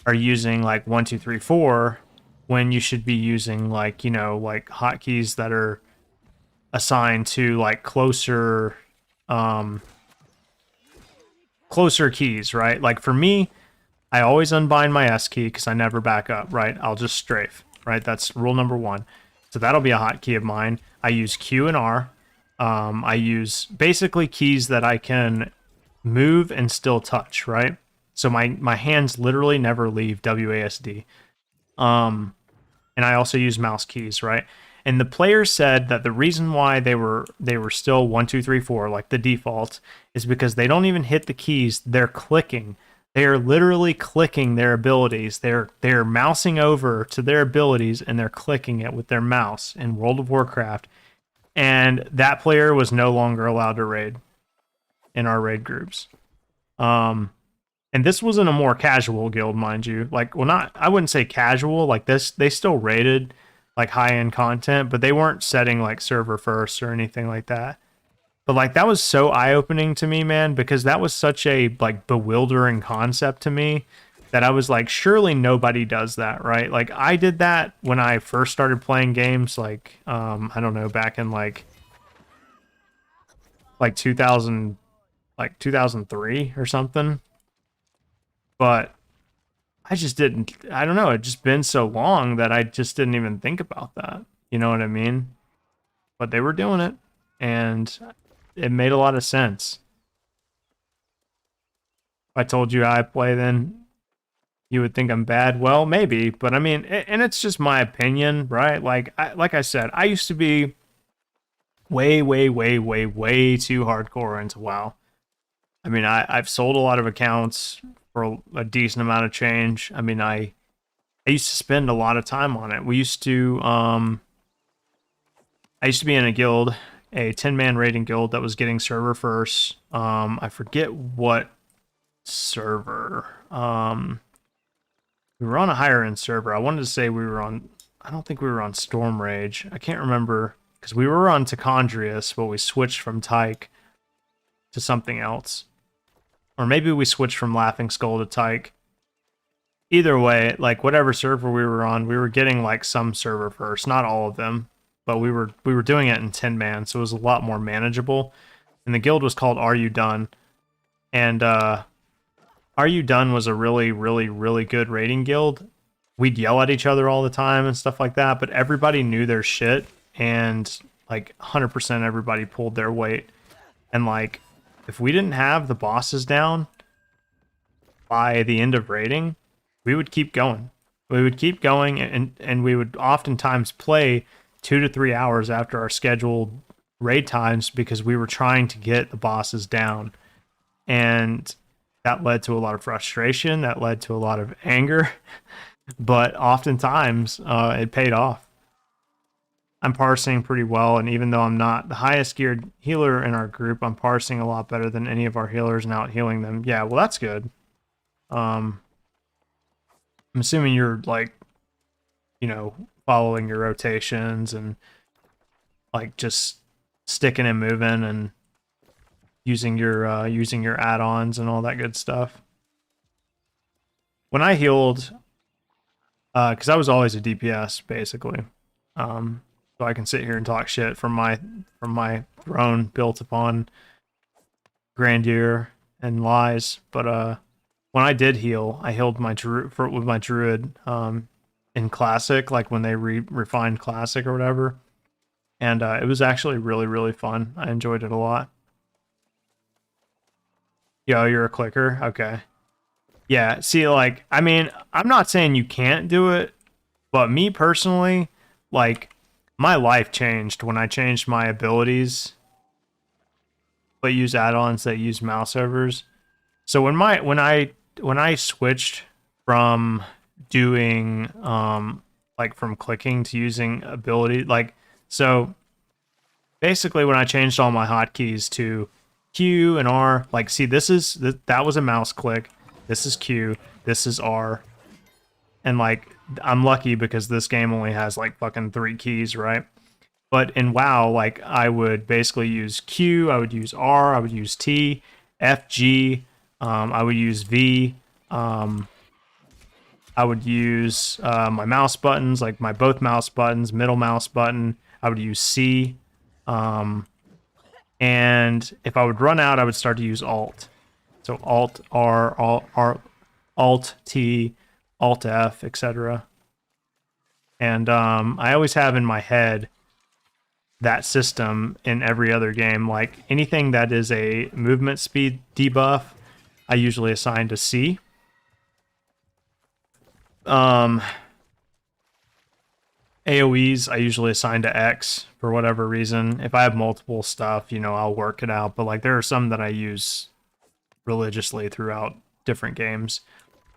Speaker 1: are using like 1, 2, 3, 4 when you should be using like, you know, like hotkeys that are assigned to like closer keys, right? Like for me, I always unbind my S key because I never back up, right? I'll just strafe, right? That's rule number 1. So that'll be a hotkey of mine. I use Q and R. I use basically keys that I can move and still touch, right? So my hands literally never leave WASD. And I also use mouse keys, right? And the players said that the reason why they were still 1, 2, 3, 4 like the default is because they don't even hit the keys, they're clicking. They are literally clicking their abilities. They're mousing over to their abilities and they're clicking it with their mouse in World of Warcraft. And that player was no longer allowed to raid in our raid groups. And this wasn't a more casual guild, mind you. Like, well, not, I wouldn't say casual. Like this, they still rated like high-end content, but they weren't setting like server first or anything like that. But like that was so eye-opening to me, man, because that was such a like bewildering concept to me that I was like, surely nobody does that, right? Like I did that when I first started playing games, like I don't know, back in like 2000, like 2003 or something. But I just didn't, I don't know, it just been so long that I just didn't even think about that. You know what I mean? But they were doing it, and it made a lot of sense. If I told you how I play, then you would think I'm bad. Well, maybe, but I mean, and it's just my opinion, right? Like I said, I used to be way, way, way, way, way too hardcore into WoW. I mean, I've sold a lot of accounts for a decent amount of change. I mean, I used to spend a lot of time on it. We used to, I used to be in a guild, a 10-man raiding guild that was getting server first. I forget what server. We were on a higher end server. I wanted to say we were on, I don't think we were on Storm Rage. I can't remember, because we were on Tichondrius, but we switched from Tyke to something else. Or maybe we switched from Laughing Skull to Tyke. Either way, like whatever server we were on, we were getting like some server first, not all of them, but we were doing it in 10-man, so it was a lot more manageable. And the guild was called Are You Done? And Are You Done was a really, really, really good raiding guild. We'd yell at each other all the time and stuff like that, but everybody knew their shit, and like 100% everybody pulled their weight. And like, if we didn't have the bosses down by the end of raiding, we would keep going. We would keep going, and we would oftentimes play 2 to 3 hours after our scheduled raid times because we were trying to get the bosses down. And that led to a lot of frustration. That led to a lot of anger. But oftentimes, it paid off. I'm parsing pretty well, and even though I'm not the highest geared healer in our group, I'm parsing a lot better than any of our healers and out healing them. Yeah, well, that's good. I'm assuming you're like, you know, following your rotations and like just sticking and moving and using your add-ons and all that good stuff. When I healed, because I was always a DPS basically, so I can sit here and talk shit from my throne built upon grandeur and lies. But when I did heal, I healed my with my druid in classic, like when they refined classic or whatever, and it was actually really, really fun. I enjoyed it a lot. Yo, you're a clicker? Okay. Yeah, see, like, I mean, I'm not saying you can't do it, but me personally, like, my life changed when I changed my abilities, but use add-ons that use mouse overs. So when I switched from doing like from clicking to using ability, like, so basically when I changed all my hotkeys to Q and R, like, see, that was a mouse click. This is Q, this is R. And like, I'm lucky because this game only has like fucking 3 keys, right? But in WoW, like I would basically use Q, I would use R, I would use T, F, G, I would use V, I would use my mouse buttons, like my both mouse buttons, middle mouse button. I would use C, and if I would run out, I would start to use Alt. So Alt R, Alt T, Alt F, etc. And I always have in my head that system in every other game. Like anything that is a movement speed debuff, I usually assign to C. AoEs, I usually assign to X for whatever reason. If I have multiple stuff, you know, I'll work it out. But like there are some that I use religiously throughout different games.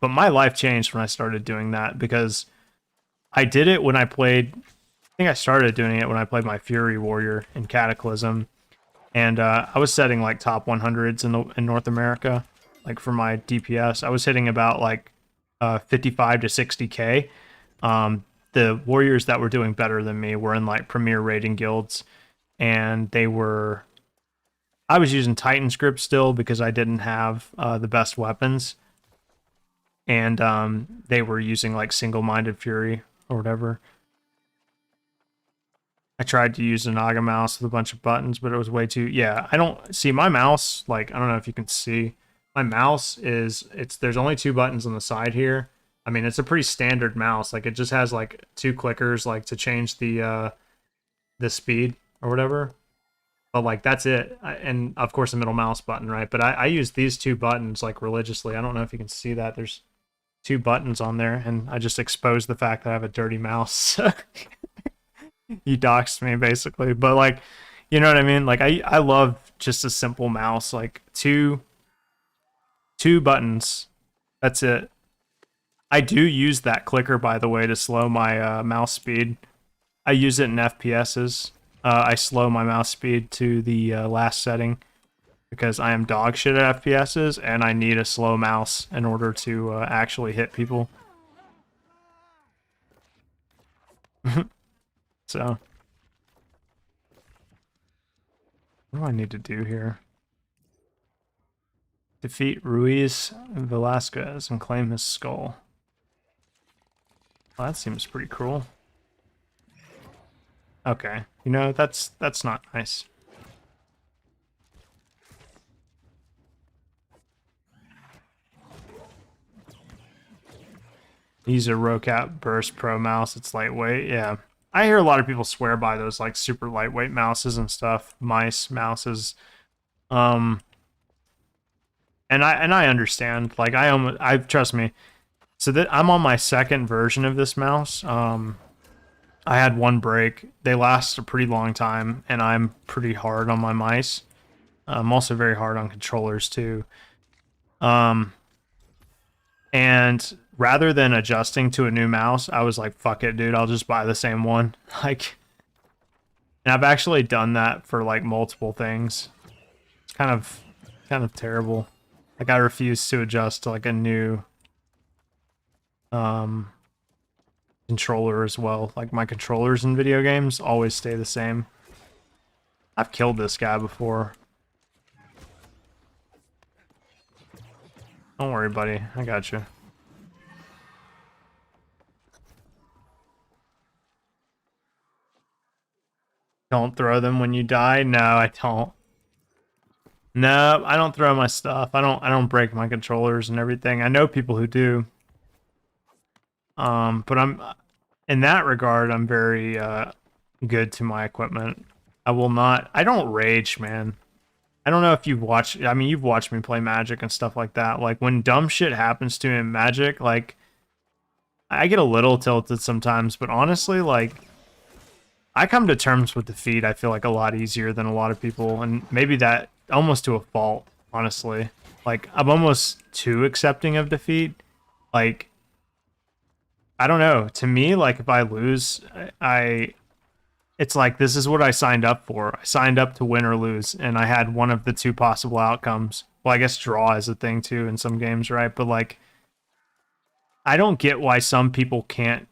Speaker 1: But my life changed when I started doing that because I did it when I played. I think I started doing it when I played my Fury Warrior in Cataclysm, and I was setting like top 100s in North America, like for my DPS. I was hitting about like 55 to 60k. The warriors that were doing better than me were in like premier rating guilds, and they were. I was using Titan script still because I didn't have the best weapons, and they were using like single-minded fury or whatever. I tried to use a Naga mouse with a bunch of buttons, but it was way too... Yeah, I don't... See, my mouse, like, I don't know if you can see. My mouse is... There's only 2 buttons on the side here. I mean, it's a pretty standard mouse. Like, it just has, like, 2 clickers, like, to change the speed or whatever. But, like, that's it. And, of course, a middle mouse button, right? But I use these 2 buttons, like, religiously. I don't know if you can see that. There's 2 buttons on there, and I just exposed the fact that I have a dirty mouse. You doxed me basically, but like, you know what I mean? Like I love just a simple mouse, like two buttons. That's it. I do use that clicker, by the way, to slow my mouse speed. I use it in FPSs. I slow my mouse speed to the last setting because I am dog shit at FPSs and I need a slow mouse in order to actually hit people. So, what do I need to do here? Defeat Ruiz Velasquez and claim his skull. Well, that seems pretty cruel. Okay, you know, that's not nice. Use a Rocap Burst Pro mouse. It's lightweight. Yeah. I hear a lot of people swear by those like super lightweight mouses and stuff, mouses. And I understand. Like I trust me. So that I'm on my second version of this mouse. I had one break. They last a pretty long time, and I'm pretty hard on my mice. I'm also very hard on controllers too. And rather than adjusting to a new mouse, I was like, fuck it, dude, I'll just buy the same one. Like, and I've actually done that for like multiple things. It's kind of terrible. Like I refuse to adjust to like a new controller as well. Like my controllers in video games always stay the same. I've killed this guy before. Don't worry, buddy. I got you. Don't throw them when you die? No, I don't. No, I don't throw my stuff. I don't break my controllers and everything. I know people who do. But I'm in that regard, I'm very good to my equipment. I will not. I don't rage, man. I don't know if you've watched. I mean, you've watched me play Magic and stuff like that. Like when dumb shit happens to me in Magic, like I get a little tilted sometimes. But honestly, like I come to terms with defeat. I feel like a lot easier than a lot of people, and maybe that almost to a fault. Honestly, like I'm almost too accepting of defeat. Like I don't know. To me, like if I lose, it's like, this is what I signed up for. I signed up to win or lose, and I had one of the 2 possible outcomes. Well, I guess draw is a thing too in some games, right? But like, I don't get why some people can't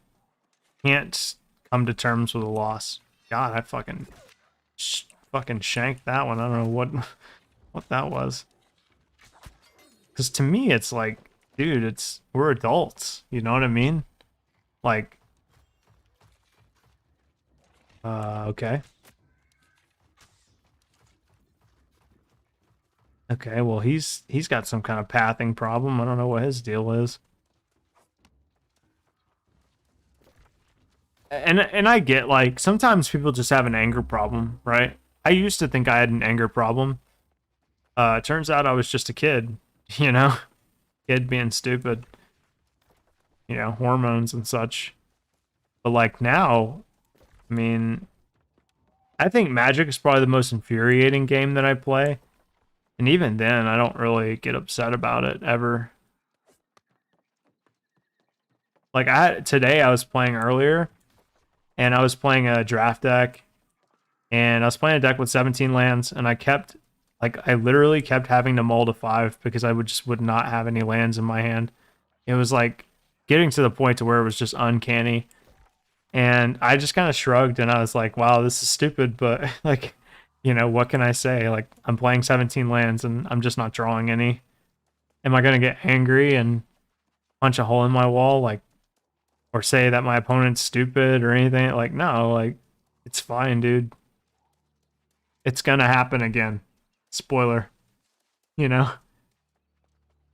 Speaker 1: come to terms with a loss. God, I fucking shanked that one. I don't know what that was. Because to me, it's like, dude, we're adults. You know what I mean? Like, okay. Okay, well, he's got some kind of pathing problem. I don't know what his deal is. And I get, like, sometimes people just have an anger problem, right? I used to think I had an anger problem. Turns out I was just a kid, you know? Kid being stupid. You know, hormones and such. But, like, now, I mean, I think Magic is probably the most infuriating game that I play. And even then, I don't really get upset about it, ever. Like, today I was playing earlier, and I was playing a draft deck, and I was playing a deck with 17 lands, and I literally kept having to mull to 5 because I would not have any lands in my hand. It was like getting to the point to where it was just uncanny. And I just kind of shrugged and I was like, wow, this is stupid, but like, you know, what can I say? Like, I'm playing 17 lands and I'm just not drawing any. Am I going to get angry and punch a hole in my wall? Like, or say that my opponent's stupid or anything? Like, no, like, it's fine, dude. It's going to happen again. Spoiler. You know?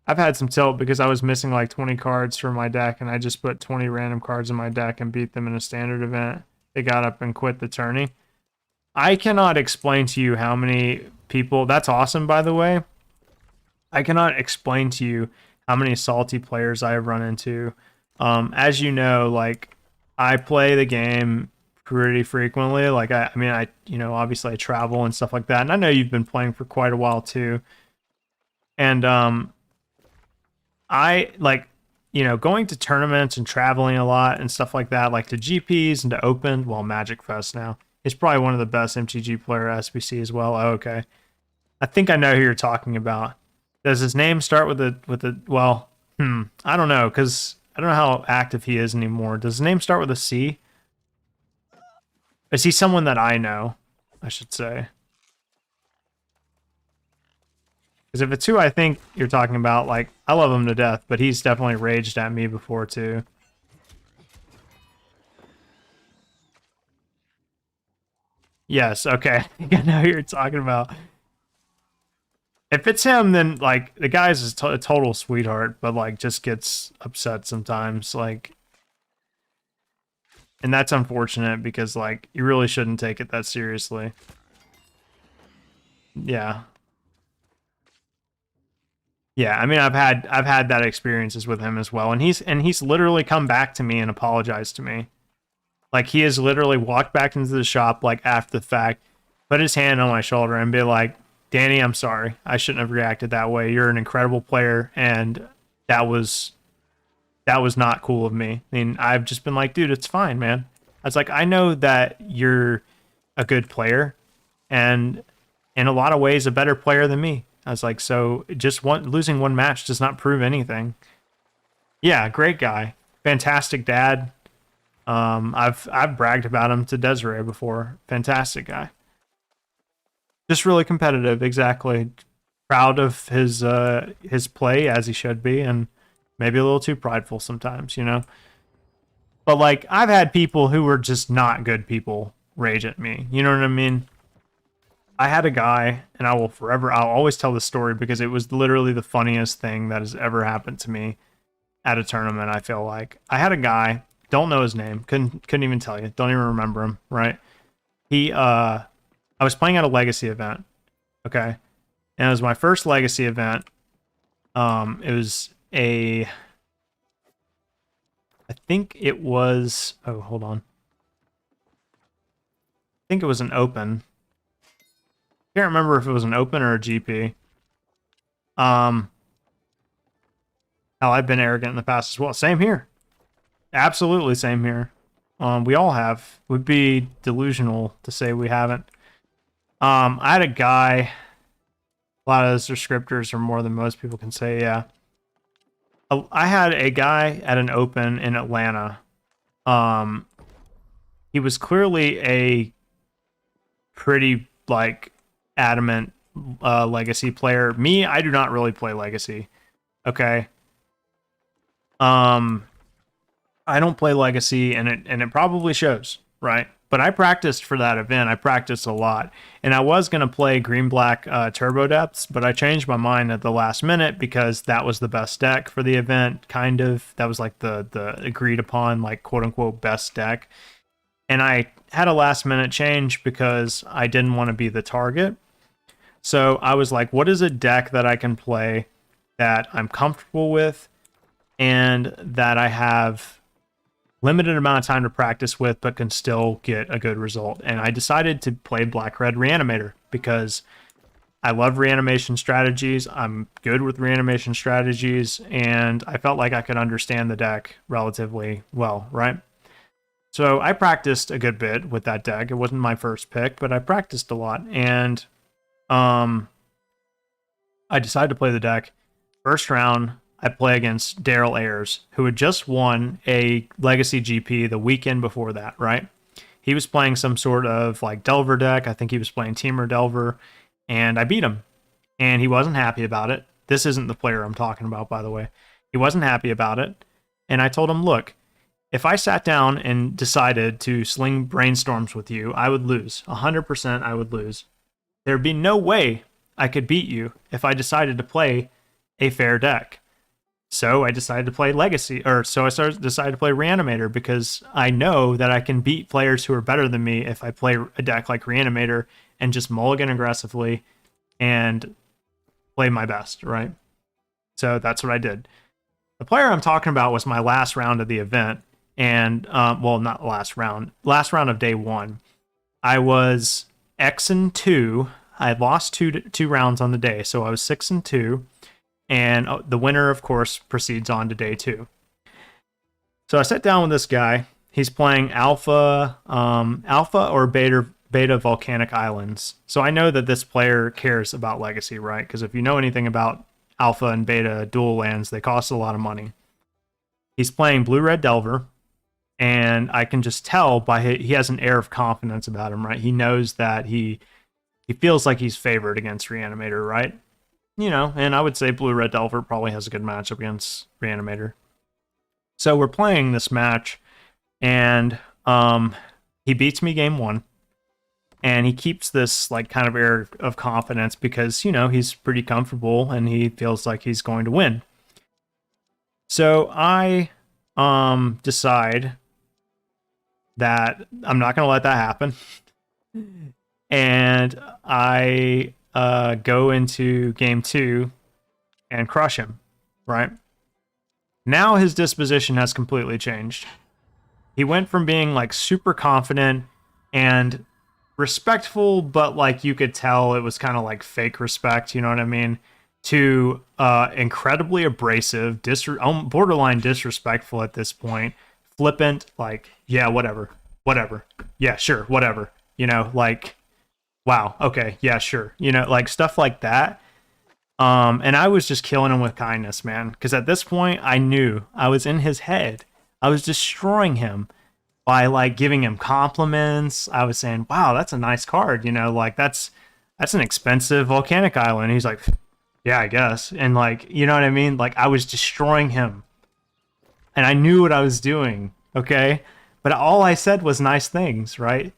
Speaker 1: I've had some tilt because I was missing like 20 cards from my deck and I just put 20 random cards in my deck and beat them in a standard event. They got up and quit the tourney. I cannot explain to you how many people... That's awesome, by the way. I cannot explain to you how many salty players I have run into. As you know, like, I play the game pretty frequently. Like, I mean, you know, obviously I travel and stuff like that. And I know you've been playing for quite a while too. And, I like, you know, going to tournaments and traveling a lot and stuff like that, like to GPs and to Open, well, Magic Fest now. He's probably one of the best MTG player at SBC as well. Oh, okay. I think I know who you're talking about. Does his name start with a well, I don't know, because I don't know how active he is anymore. Does his name start with a C? Is he someone that I know, I should say? Because if it's who I think you're talking about, like, I love him to death, but he's definitely raged at me before, too. Yes, okay. I think I know who you're talking about. If it's him, then, like, the guy's a total sweetheart, but, like, just gets upset sometimes, like... And that's unfortunate, because, like, you really shouldn't take it that seriously. Yeah. Yeah, I mean, I've had that experiences with him as well, and he's literally come back to me and apologized to me. Like, he has literally walked back into the shop, like, after the fact, put his hand on my shoulder and be like, Danny, I'm sorry. I shouldn't have reacted that way. You're an incredible player, and that was not cool of me. I mean, I've just been like, dude, it's fine, man. I was like, I know that you're a good player, and in a lot of ways a better player than me. I was like, so just losing one match does not prove anything. Yeah, great guy. Fantastic dad. I've bragged about him to Desiree before. Fantastic guy. Just really competitive, exactly. Proud of his play, as he should be, and maybe a little too prideful sometimes, you know? But, like, I've had people who were just not good people rage at me. You know what I mean? I had a guy, and I'll always tell this story because it was literally the funniest thing that has ever happened to me at a tournament, I feel like. I had a guy, don't know his name, couldn't even tell you, don't even remember him, right? I was playing at a Legacy event, okay? And it was my first Legacy event. It was I think it was, oh, hold on. I think it was an Open. Can't remember if it was an Open or a GP. Hell, I've been arrogant in the past as well. Same here. Absolutely same here. We all have. Would be delusional to say we haven't. I had a guy. A lot of those descriptors are more than most people can say, yeah. I had a guy at an Open in Atlanta. He was clearly a pretty like adamant legacy player. Me, I do not really play legacy. Okay. Um, I don't play legacy, and it probably shows, right? But I practiced for that event. I practiced a lot, and I was gonna play green black turbo depths, but I changed my mind at the last minute because that was the best deck for the event. Kind of, that was like the agreed upon like quote unquote best deck, and I had a last minute change because I didn't want to be the target. So I was like, what is a deck that I can play that I'm comfortable with and that I have limited amount of time to practice with, but can still get a good result? And I decided to play Black Red Reanimator because I love reanimation strategies. I'm good with reanimation strategies, and I felt like I could understand the deck relatively well, right? So I practiced a good bit with that deck. It wasn't my first pick, but I practiced a lot, and I decided to play the deck. First round, I play against Daryl Ayers, who had just won a Legacy GP the weekend before that, right? He was playing some sort of like Delver deck. I think he was playing Teamer Delver, and I beat him. And he wasn't happy about it. This isn't the player I'm talking about, by the way. He wasn't happy about it. And I told him, look, if I sat down and decided to sling brainstorms with you, I would lose. 100% I would lose. There'd be no way I could beat you if I decided to play a fair deck. So I decided to play Legacy, decided to play Reanimator because I know that I can beat players who are better than me if I play a deck like Reanimator and just mulligan aggressively and play my best, right? So that's what I did. The player I'm talking about was my last round of the event, and well, not last round of day one. I was X-2. I had lost two rounds on the day, so I was 6-2. And the winner, of course, proceeds on to day two. So I sat down with this guy. He's playing Alpha or Beta Volcanic Islands. So I know that this player cares about Legacy, right? Because if you know anything about Alpha and Beta dual lands, they cost a lot of money. He's playing Blue-Red Delver, and I can just tell he has an air of confidence about him, right? He knows that he feels like he's favored against Reanimator, right? You know, and I would say Blue-Red Delver probably has a good matchup against Reanimator. So we're playing this match, and he beats me game one, and he keeps this like kind of air of confidence because, you know, he's pretty comfortable and he feels like he's going to win. So I decide that I'm not going to let that happen. And I go into game two and crush him, right? Now his disposition has completely changed. He went from being like super confident and respectful, but like you could tell it was kind of like fake respect, you know what I mean? To incredibly abrasive, borderline disrespectful at this point, flippant, like, yeah, whatever, yeah, sure, whatever, you know, like, wow, okay, yeah, sure, you know, like stuff like that. And I was just killing him with kindness, man, because at this point I knew I was in his head. I was destroying him by like giving him compliments. I was saying, wow, that's a nice card, you know, like that's an expensive volcanic island. He's like, yeah, I guess. And like, you know what I mean? Like I was destroying him. And I knew what I was doing, okay? But all I said was nice things, right?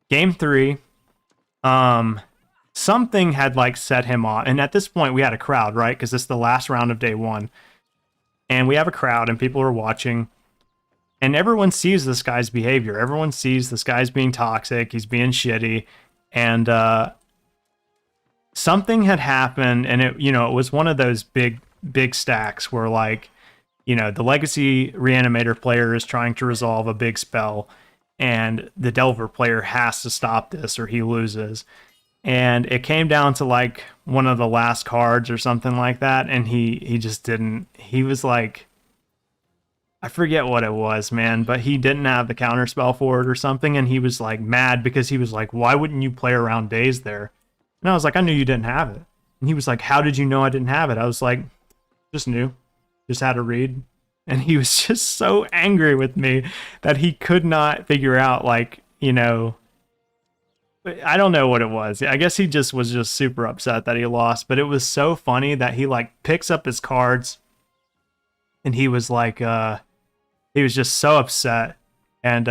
Speaker 1: Game three, something had like set him on. And at this point we had a crowd, right? Because this is the last round of day one. And we have a crowd and people are watching. And everyone sees this guy's behavior. Everyone sees this guy's being toxic. He's being shitty. And something had happened, and it was one of those big stacks where, like, you know, the Legacy Reanimator player is trying to resolve a big spell, and the Delver player has to stop this or he loses. And it came down to like one of the last cards or something like that, and he just didn't. He was like, I forget what it was, man, but he didn't have the counterspell for it or something, and he was like mad because he was like, why wouldn't you play around days there? And I was like, I knew you didn't have it. And he was like, how did you know I didn't have it? I was like, just knew. Just had to read. And he was just so angry with me that he could not figure out, like, you know, I don't know what it was. I guess he just was just super upset that he lost, but it was so funny that he like picks up his cards and he was like he was just so upset and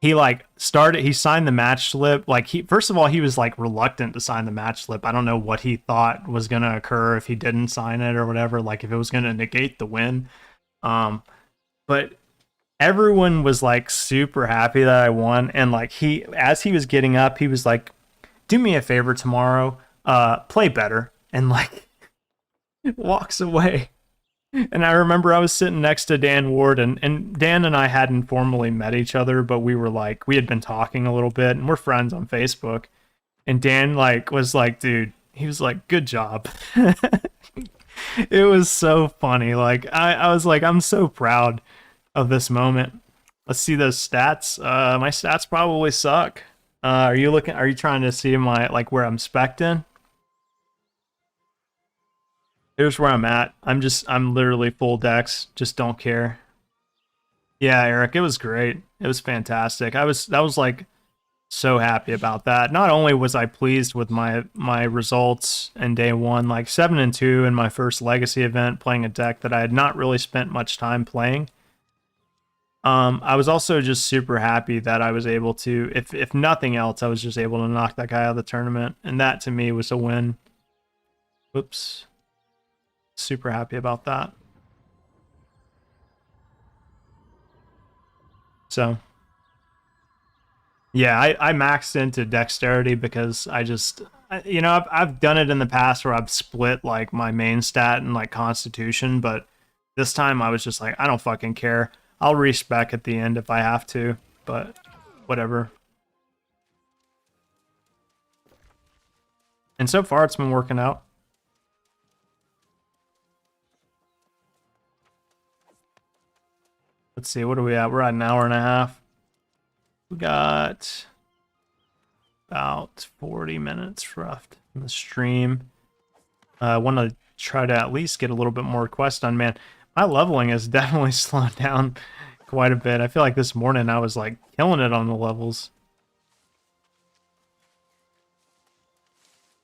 Speaker 1: he signed the match slip. Like he first of all he was like reluctant to sign the match slip. I don't know what he thought was going to occur if he didn't sign it or whatever, like if it was going to negate the win. But everyone was like super happy that I won, and like as he was getting up, he was like, "Do me a favor tomorrow, play better," and like walks away. And I remember I was sitting next to Dan Ward, and Dan and I hadn't formally met each other, but we had been talking a little bit, and we're friends on Facebook. And Dan was like, dude, he was like, good job. It was so funny. Like I was like, I'm so proud of this moment. Let's see those stats. My stats probably suck. Are you trying to see my where I'm spec'd in? Here's where I'm at. I'm literally full decks. Just don't care. Yeah, Eric, it was great. It was fantastic. That was like so happy about that. Not only was I pleased with my results in day one, like 7-2 in my first legacy event, playing a deck that I had not really spent much time playing. I was also just super happy that I was able to, if nothing else, I was just able to knock that guy out of the tournament, and that to me was a win. Whoops. Super happy about that. So yeah, I maxed into dexterity because I've done it in the past where I've split like my main stat and like constitution, but this time I was just like, I don't fucking care. I'll respec at the end if I have to, but whatever. And so far it's been working out. Let's see, what are we at? We're at an hour and a half. We got about 40 minutes left in the stream. I want to try to at least get a little bit more quests done, man. My leveling has definitely slowed down quite a bit. I feel like this morning I was like killing it on the levels.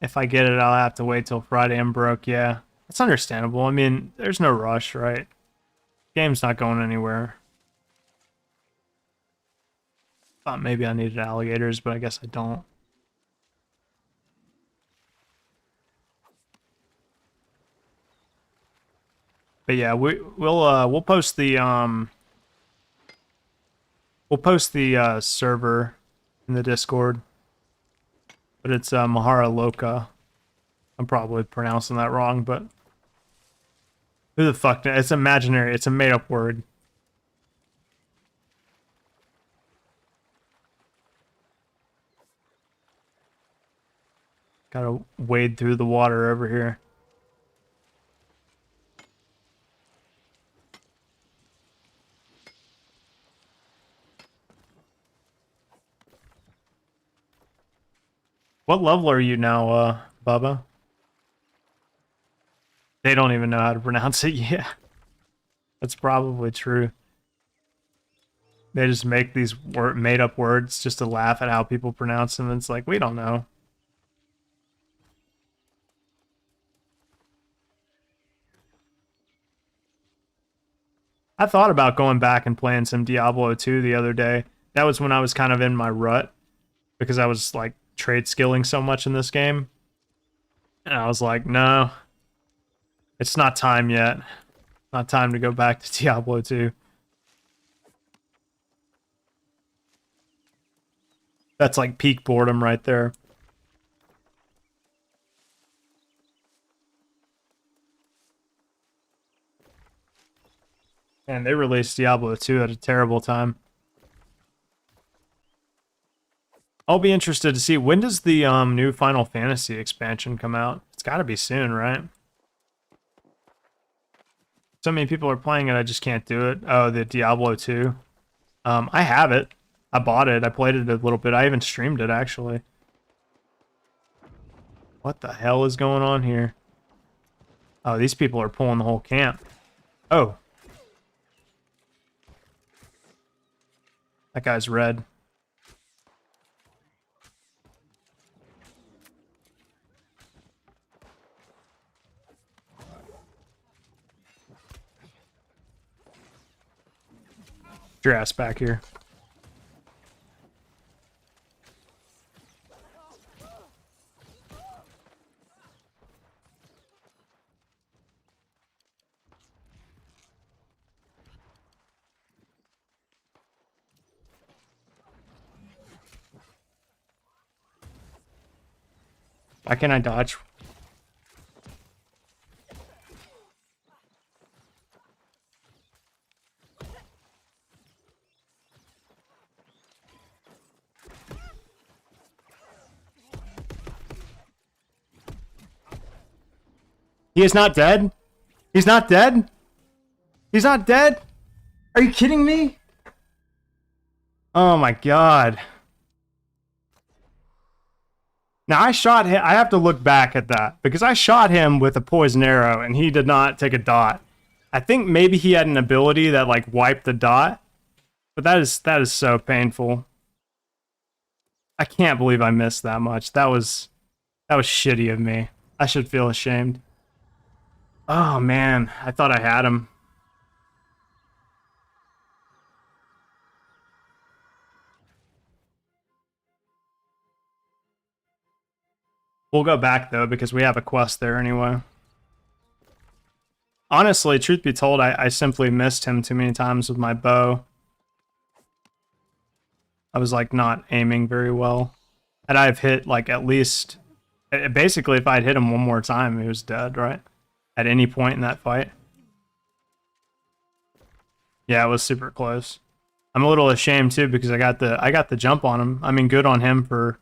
Speaker 1: If I get it, I'll have to wait till Friday. I'm broke, yeah. That's understandable. I mean, there's no rush, right? Game's not going anywhere. Thought maybe I needed alligators, but I guess I don't. But yeah, we'll post the server in the Discord. But it's Mahara Loka. I'm probably pronouncing that wrong, but who the fuck? It's imaginary. It's a made-up word. Gotta wade through the water over here. What level are you now, Bubba? They don't even know how to pronounce it. Yeah, that's probably true. They just make these made-up words just to laugh at how people pronounce them. It's like, we don't know. I thought about going back and playing some Diablo 2 the other day. That was when I was kind of in my rut because I was like trade skilling so much in this game. And I was like, no, it's not time yet. Not time to go back to Diablo 2. That's like peak boredom right there. And they released Diablo 2 at a terrible time. I'll be interested to see, when does the new Final Fantasy expansion come out? It's got to be soon, right? So many people are playing it, I just can't do it. Oh, the Diablo 2. I have it. I bought it. I played it a little bit. I even streamed it, actually. What the hell is going on here? Oh, these people are pulling the whole camp. Oh. That guy's red. Get your ass back here. Why can't I dodge? He is not dead? He's not dead? He's not dead? Are you kidding me? Oh my god. Now I shot him. I have to look back at that because I shot him with a poison arrow and he did not take a dot. I think maybe he had an ability that like wiped the dot, but that is so painful. I can't believe I missed that much. That was shitty of me. I should feel ashamed. Oh man, I thought I had him. We'll go back though because we have a quest there anyway. Honestly, truth be told, I simply missed him too many times with my bow. I was like not aiming very well. And I've hit like at least, basically if I'd hit him one more time, he was dead, right? At any point in that fight. Yeah, it was super close. I'm a little ashamed too because I got the jump on him. I mean, good on him for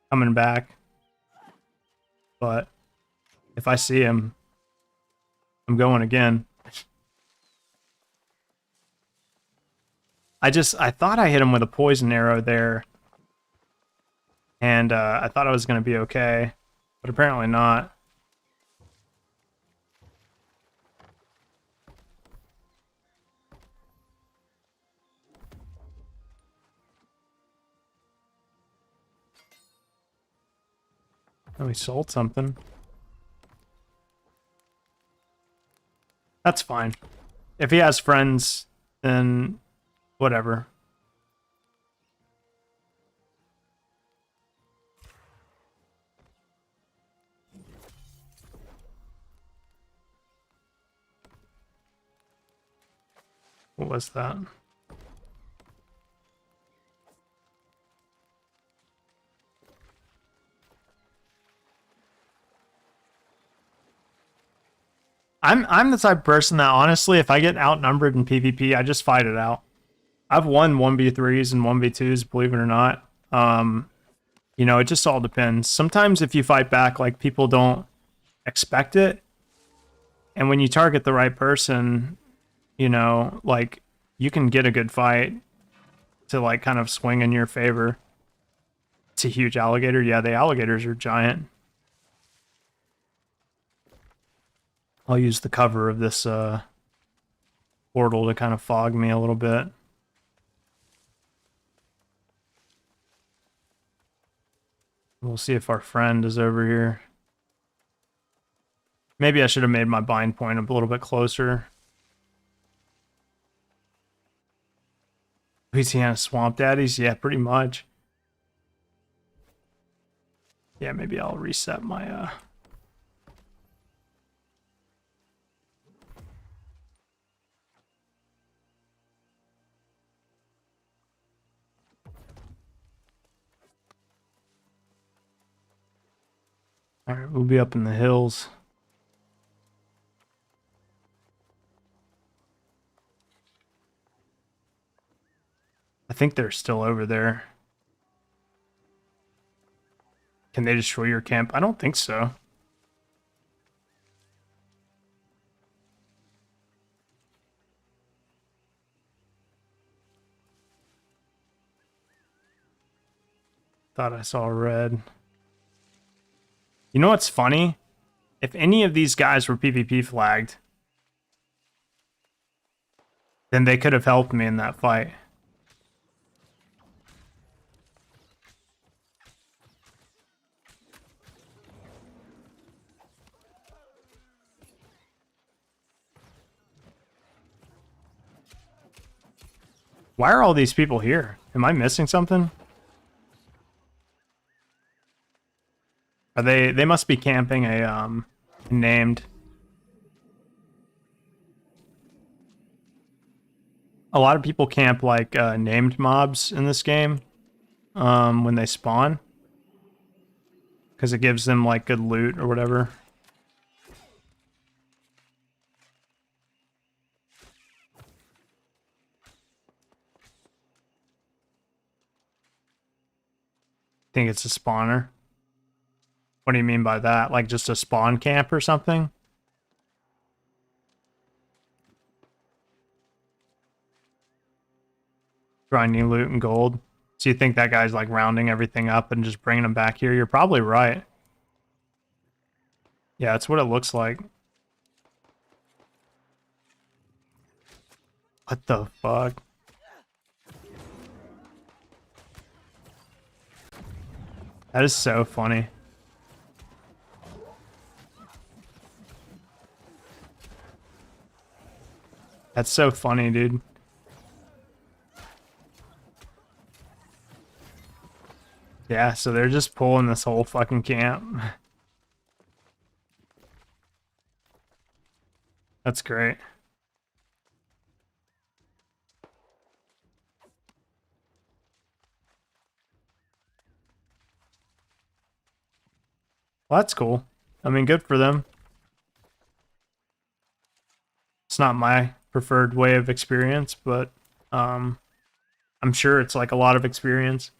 Speaker 1: coming back. But if I see him, I'm going again. I thought I hit him with a poison arrow there. And I thought I was going to be okay. But apparently not. Oh, he sold something. That's fine. If he has friends, then whatever. What was that? I'm the type of person that honestly, if I get outnumbered in PvP, I just fight it out. I've won 1v3s and 1v2s, believe it or not. You know, it just all depends. Sometimes if you fight back, like people don't expect it. And when you target the right person, you know, like you can get a good fight to like kind of swing in your favor. It's a huge alligator. Yeah, the alligators are giant. I'll use the cover of this portal to kind of fog me a little bit. We'll see if our friend is over here. Maybe I should have made my bind point a little bit closer. Louisiana Swamp Daddies? Yeah, pretty much. Yeah, maybe I'll reset my... Alright, we'll be up in the hills. I think they're still over there. Can they destroy your camp? I don't think so. Thought I saw red. You know what's funny? If any of these guys were PvP flagged, then they could have helped me in that fight. Why are all these people here? Am I missing something? Are they must be camping a named. A lot of people camp like named mobs in this game when they spawn, because it gives them like good loot or whatever. Think it's a spawner. What do you mean by that? Like just a spawn camp or something? Grinding loot and gold. So you think that guy's like rounding everything up and just bringing them back here? You're probably right. Yeah, that's what it looks like. What the fuck? That is so funny. That's so funny, dude. Yeah, so they're just pulling this whole fucking camp. That's great. Well, that's cool. I mean, good for them. It's not my preferred way of experience, but I'm sure it's like a lot of experience.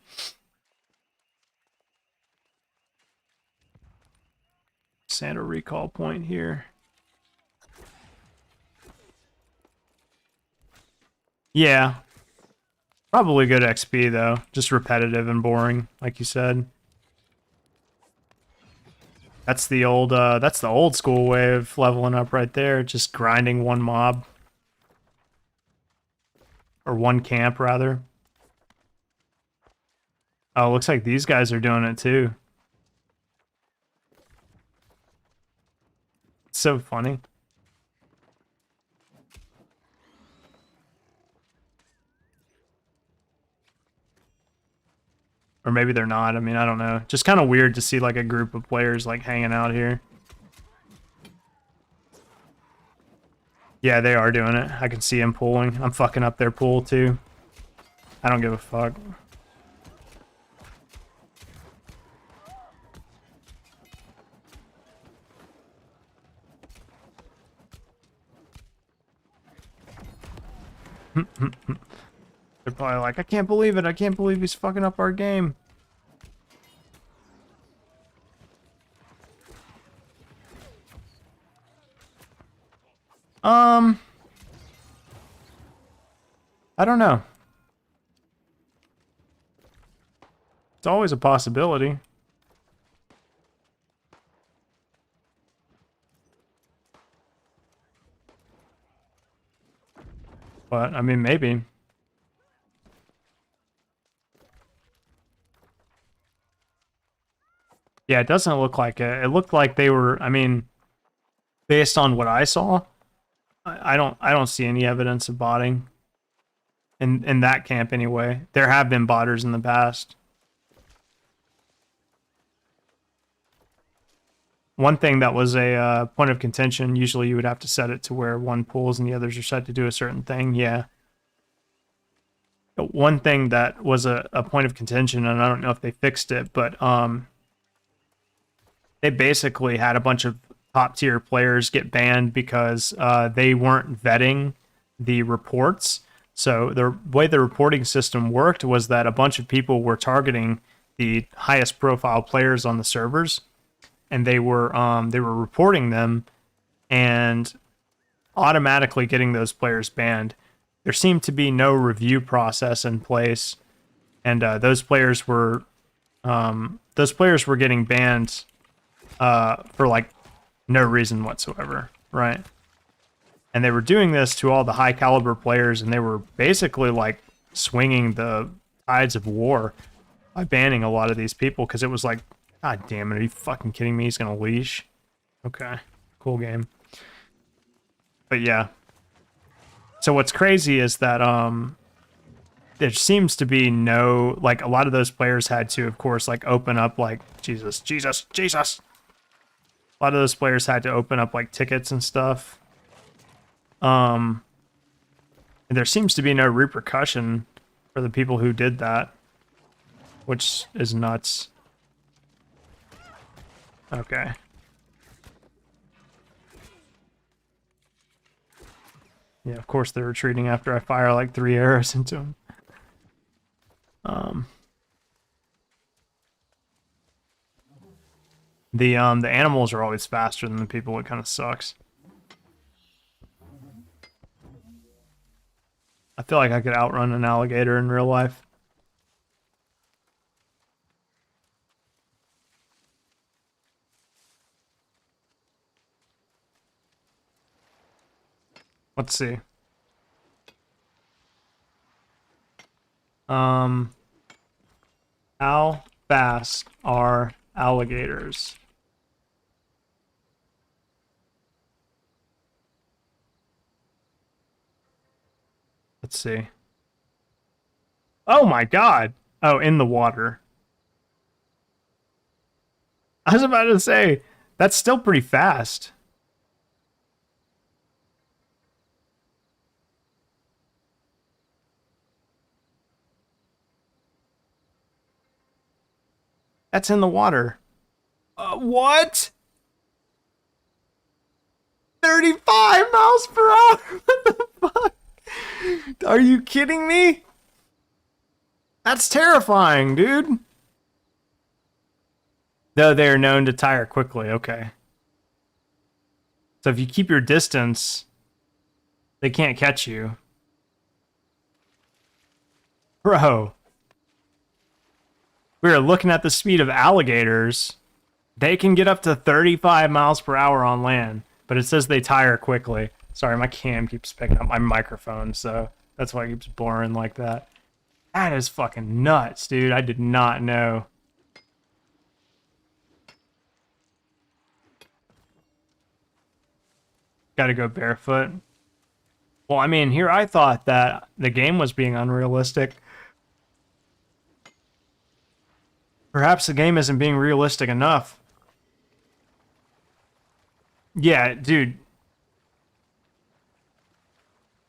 Speaker 1: Santa recall point here. Yeah. Probably good XP though. Just repetitive and boring, like you said. That's the old school way of leveling up right there, just grinding one mob. Or one camp rather. Oh, looks like these guys are doing it too. It's so funny. Or maybe they're not. I mean, I don't know. Just kind of weird to see like a group of players like hanging out here. Yeah, they are doing it. I can see them pulling. I'm fucking up their pool too. I don't give a fuck. They're probably like, I can't believe it. I can't believe he's fucking up our game. I don't know. It's always a possibility. But, I mean, maybe. Yeah, it doesn't look like it. It looked like they were, I mean, based on what I saw, I don't see any evidence of botting. In that camp anyway. There have been botters in the past. One thing that was a point of contention, usually you would have to set it to where one pulls and the others are set to do a certain thing. Yeah. One thing that was a point of contention, and I don't know if they fixed it, but they basically had a bunch of top tier players get banned because they weren't vetting the reports. So the way the reporting system worked was that a bunch of people were targeting the highest profile players on the servers, and they were reporting them and automatically getting those players banned. There seemed to be no review process in place, and those players were getting banned for like no reason whatsoever, right? And they were doing this to all the high caliber players, and they were basically like swinging the tides of war by banning a lot of these people, because it was like, God damn it, are you fucking kidding me? He's gonna leash. Okay, cool game. But yeah. So what's crazy is that there seems to be no, like, a lot of those players had to, of course, like, open up, like, Jesus. A lot of those players had to open up, like, tickets and stuff. And there seems to be no repercussion for the people who did that, which is nuts. Okay. Yeah, of course they're retreating after I fire like 3 arrows into them. The animals are always faster than the people. It kind of sucks. I feel like I could outrun an alligator in real life. Let's see. How fast are alligators? Let's see. Oh my god! Oh, in the water. I was about to say, that's still pretty fast. That's in the water. What? 35 miles per hour? What the fuck? Are you kidding me? That's terrifying, dude. Though they are known to tire quickly, okay. So if you keep your distance, they can't catch you. Bro. We are looking at the speed of alligators. They can get up to 35 miles per hour on land, but it says they tire quickly. Sorry, my cam keeps picking up my microphone, so that's why it keeps blurring like that. That is fucking nuts, dude. I did not know. Gotta go barefoot. Well, I mean, here I thought that the game was being unrealistic. Perhaps the game isn't being realistic enough. Yeah, dude.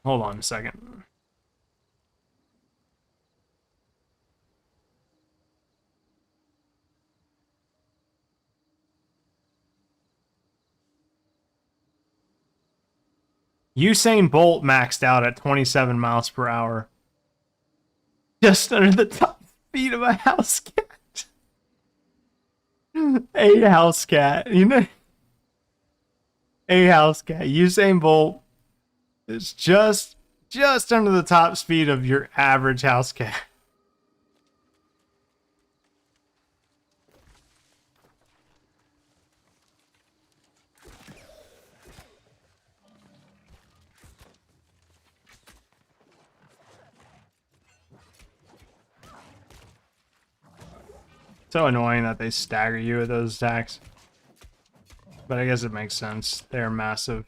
Speaker 1: Hold on a second. Usain Bolt maxed out at 27 miles per hour. Just under the top speed of a house cat. A house cat, you know? A house cat. Usain Bolt is just under the top speed of your average house cat. So annoying that they stagger you with those attacks. But I guess it makes sense. They're massive.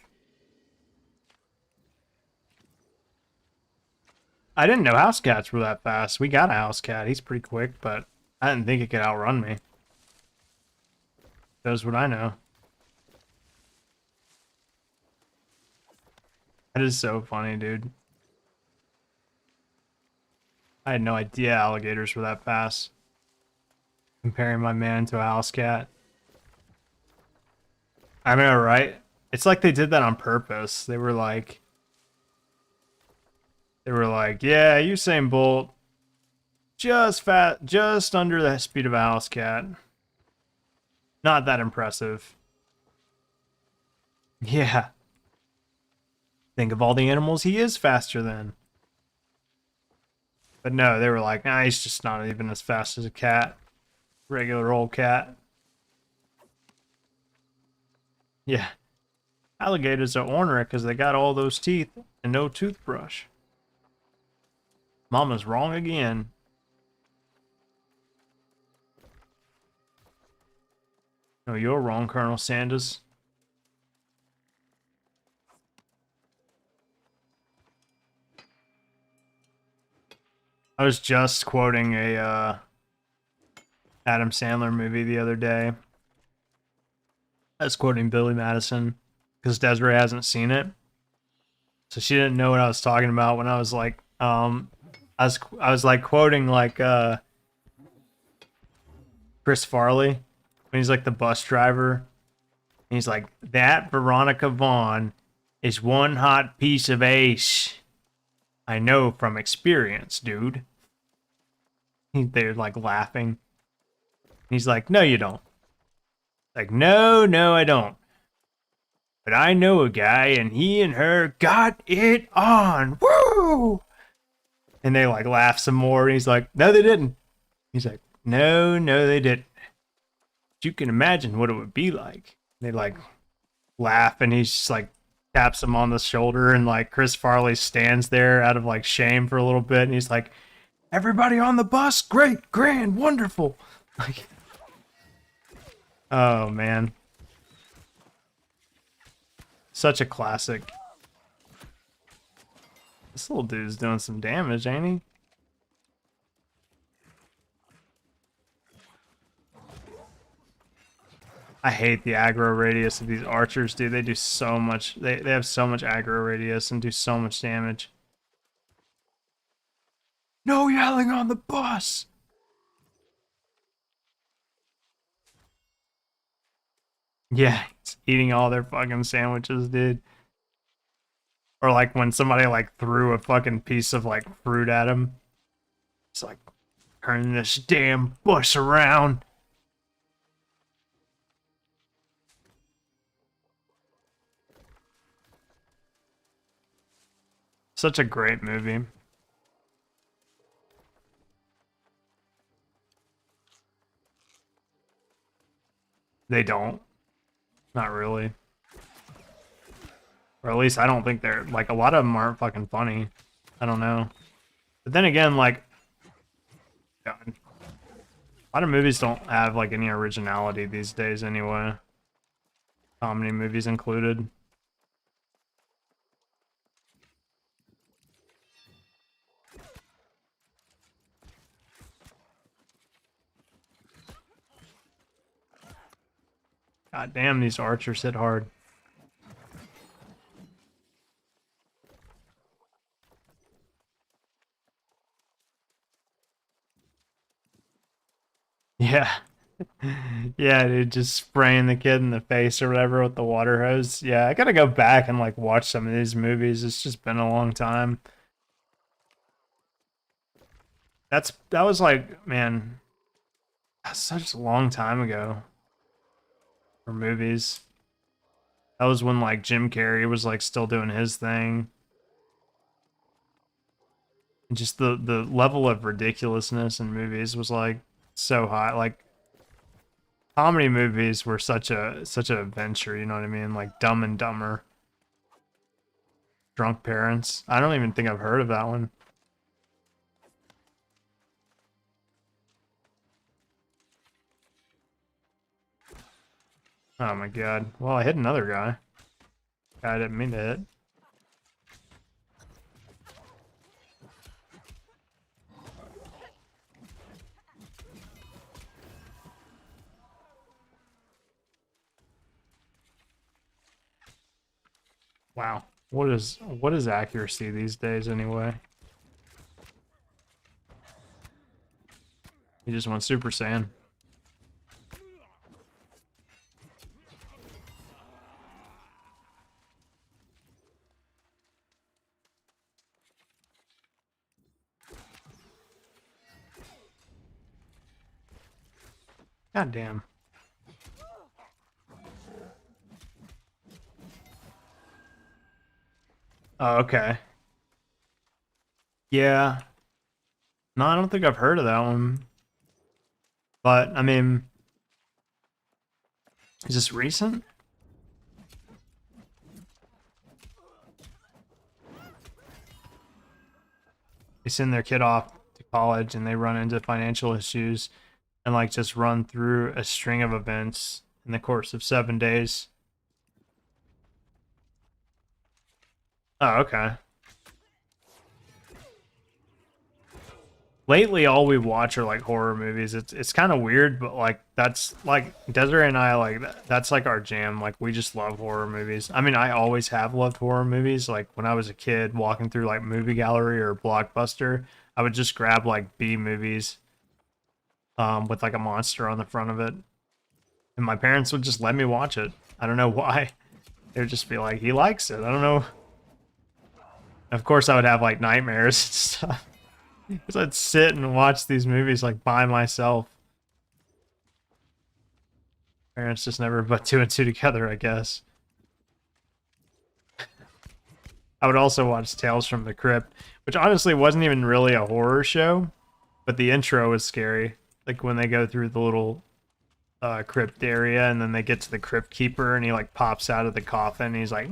Speaker 1: I didn't know house cats were that fast. We got a house cat. He's pretty quick, but I didn't think it could outrun me. That's what I know. That is so funny, dude. I had no idea alligators were that fast. Comparing my man to a house cat. I know, right? It's like they did that on purpose. They were like, yeah, Usain Bolt, just under the speed of a house cat. Not that impressive. Yeah. Think of all the animals he is faster than. But no, they were like, nah, he's just not even as fast as a cat. Regular old cat. Yeah. Alligators are ornery because they got all those teeth and no toothbrush. Mama's wrong again. No, you're wrong, Colonel Sanders. I was just quoting a Adam Sandler movie the other day. I was quoting Billy Madison because Desiree hasn't seen it, so she didn't know what I was talking about when I was like, I was like quoting like Chris Farley when he's like the bus driver. And he's like, that Veronica Vaughn is one hot piece of ace. I know from experience, dude. They're like laughing. He's like, no, you don't. Like, no, I don't. But I know a guy, and he and her got it on. Woo! And they like laugh some more. And he's like, no, they didn't. He's like, no, they didn't. But you can imagine what it would be like. They like laugh, and he's just like taps him on the shoulder, and like Chris Farley stands there out of like shame for a little bit, and he's like, everybody on the bus, great, grand, wonderful. Like, oh man, such a classic. This little dude's doing some damage, ain't he? I hate the aggro radius of these archers, dude. They do so much. They have so much aggro radius and do so much damage. No yelling on the bus! Yeah, it's eating all their fucking sandwiches, dude. Or like when somebody like threw a fucking piece of like fruit at him. It's like, turn this damn bus around. Such a great movie. They don't. Not really. Or at least I don't think they're, like, a lot of them aren't fucking funny. I don't know. But then again, like, God, a lot of movies don't have, like, any originality these days anyway. Comedy movies included. God damn, these archers hit hard. Yeah. Yeah, dude, just spraying the kid in the face or whatever with the water hose. Yeah, I gotta go back and like watch some of these movies. It's just been a long time. That was like, man, that's such a long time ago for movies. That was when like Jim Carrey was like still doing his thing. And just the level of ridiculousness in movies was like so high. Like comedy movies were such a adventure, you know what I mean? Like Dumb and Dumber, Drunk Parents. I don't even think I've heard of that one. Oh my god. Well, I hit another guy. I didn't mean to hit. Wow. What is accuracy these days anyway? He just went Super Saiyan. God damn. Oh, okay. Yeah. No, I don't think I've heard of that one. But, I mean, is this recent? They send their kid off to college and they run into financial issues and like just run through a string of events in the course of 7 days. Oh, okay. lately all we watch are like horror movies. It's kind of weird, but like that's like Desiree and I like that's like our jam. Like we just love horror movies. I mean, I always have loved horror movies. Like when I was a kid walking through like movie gallery or Blockbuster, I would just grab like B movies with like a monster on the front of it. And my parents would just let me watch it. I don't know why. They would just be like, he likes it. I don't know. Of course I would have like nightmares and stuff. Because I'd sit and watch these movies like by myself. Parents just never put two and two together, I guess. I would also watch Tales from the Crypt, which honestly wasn't even really a horror show, but the intro was scary. Like when they go through the little crypt area and then they get to the crypt keeper and he like pops out of the coffin and he's like,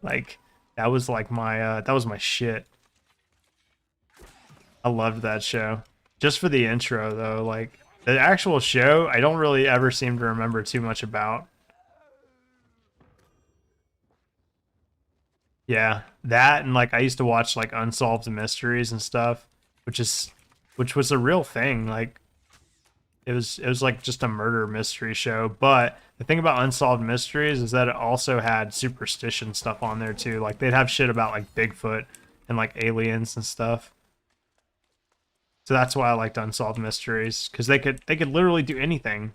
Speaker 1: like that was like my that was my shit. I loved that show. Just for the intro, though. Like, the actual show, I don't really ever seem to remember too much about. Yeah, that and, like, I used to watch, like, Unsolved Mysteries and stuff, which was a real thing. Like, it was like, just a murder mystery show. But the thing about Unsolved Mysteries is that it also had superstition stuff on there, too. Like, they'd have shit about, like, Bigfoot and, like, aliens and stuff. So that's why I liked Unsolved Mysteries, because they could literally do anything,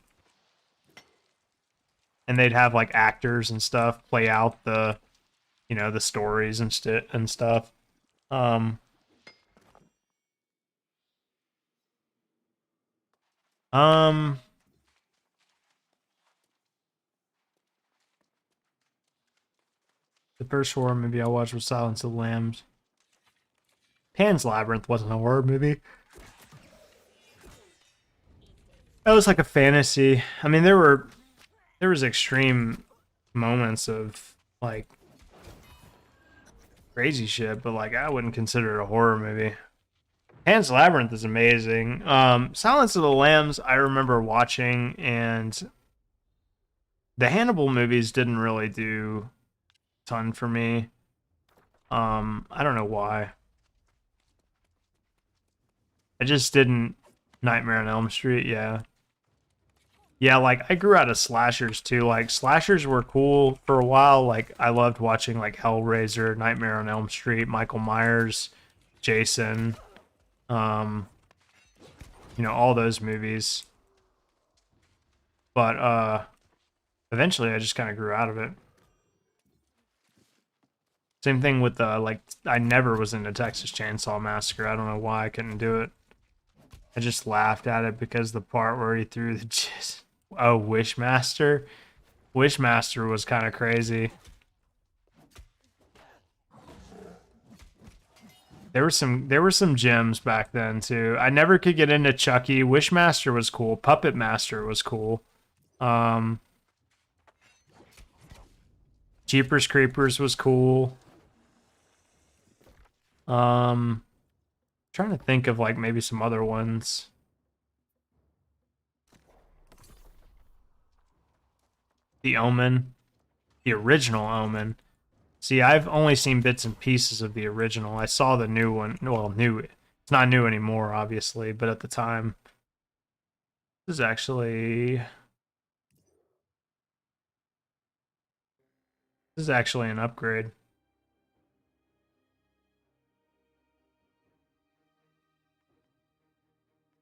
Speaker 1: and they'd have like actors and stuff play out the, you know, the stories and stuff. Um, um, the first horror movie I watched was Silence of the Lambs. Pan's Labyrinth wasn't a horror movie. That was like a fantasy. I mean, there was extreme moments of like crazy shit, but like I wouldn't consider it a horror movie. Pan's Labyrinth is amazing. Silence of the Lambs I remember watching, and the Hannibal movies didn't really do a ton for me. I don't know why. I just didn't. Nightmare on Elm Street, yeah. Yeah, like I grew out of slashers too. Like slashers were cool for a while. Like I loved watching like Hellraiser, Nightmare on Elm Street, Michael Myers, Jason, um, you know, all those movies. But eventually I just kind of grew out of it. Same thing with like I never was into Texas Chainsaw Massacre. I don't know why I couldn't do it. I just laughed at it because the part where he threw the jizz. Oh, Wishmaster. Wishmaster was kind of crazy. There were some gems back then too. I never could get into Chucky. Wishmaster was cool. Puppet Master was cool. Jeepers Creepers was cool. Trying to think of like maybe some other ones. The Omen. The original Omen. See, I've only seen bits and pieces of the original. I saw the new one. Well, new. It's not new anymore, obviously, but at the time. This is actually an upgrade.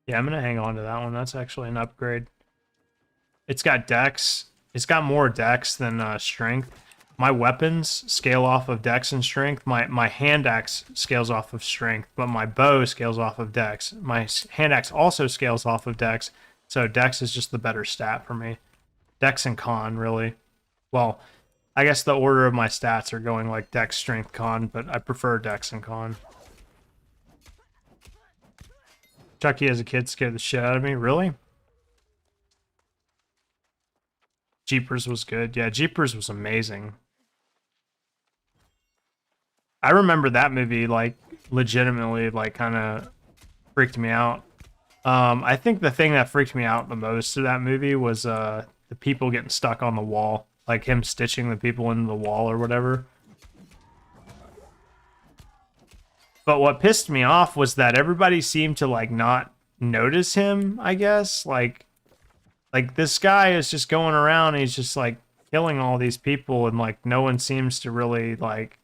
Speaker 1: Yeah, I'm gonna hang on to that one. That's actually an upgrade. It's got dex. It's got more dex than strength. My weapons scale off of dex and strength. My hand axe scales off of strength, but my bow scales off of dex. My hand axe also scales off of dex, so dex is just the better stat for me. Dex and con, really. Well, I guess the order of my stats are going like dex, strength, con, but I prefer dex and con. Chucky as a kid scared the shit out of me. Really? Jeepers was good. Yeah, Jeepers was amazing. I remember that movie, like, legitimately, like, kind of freaked me out. I think the thing that freaked me out the most of that movie was the people getting stuck on the wall. Like, him stitching the people into the wall or whatever. But what pissed me off was that everybody seemed to like not notice him, I guess. Like this guy is just going around and he's just like killing all these people and like no one seems to really like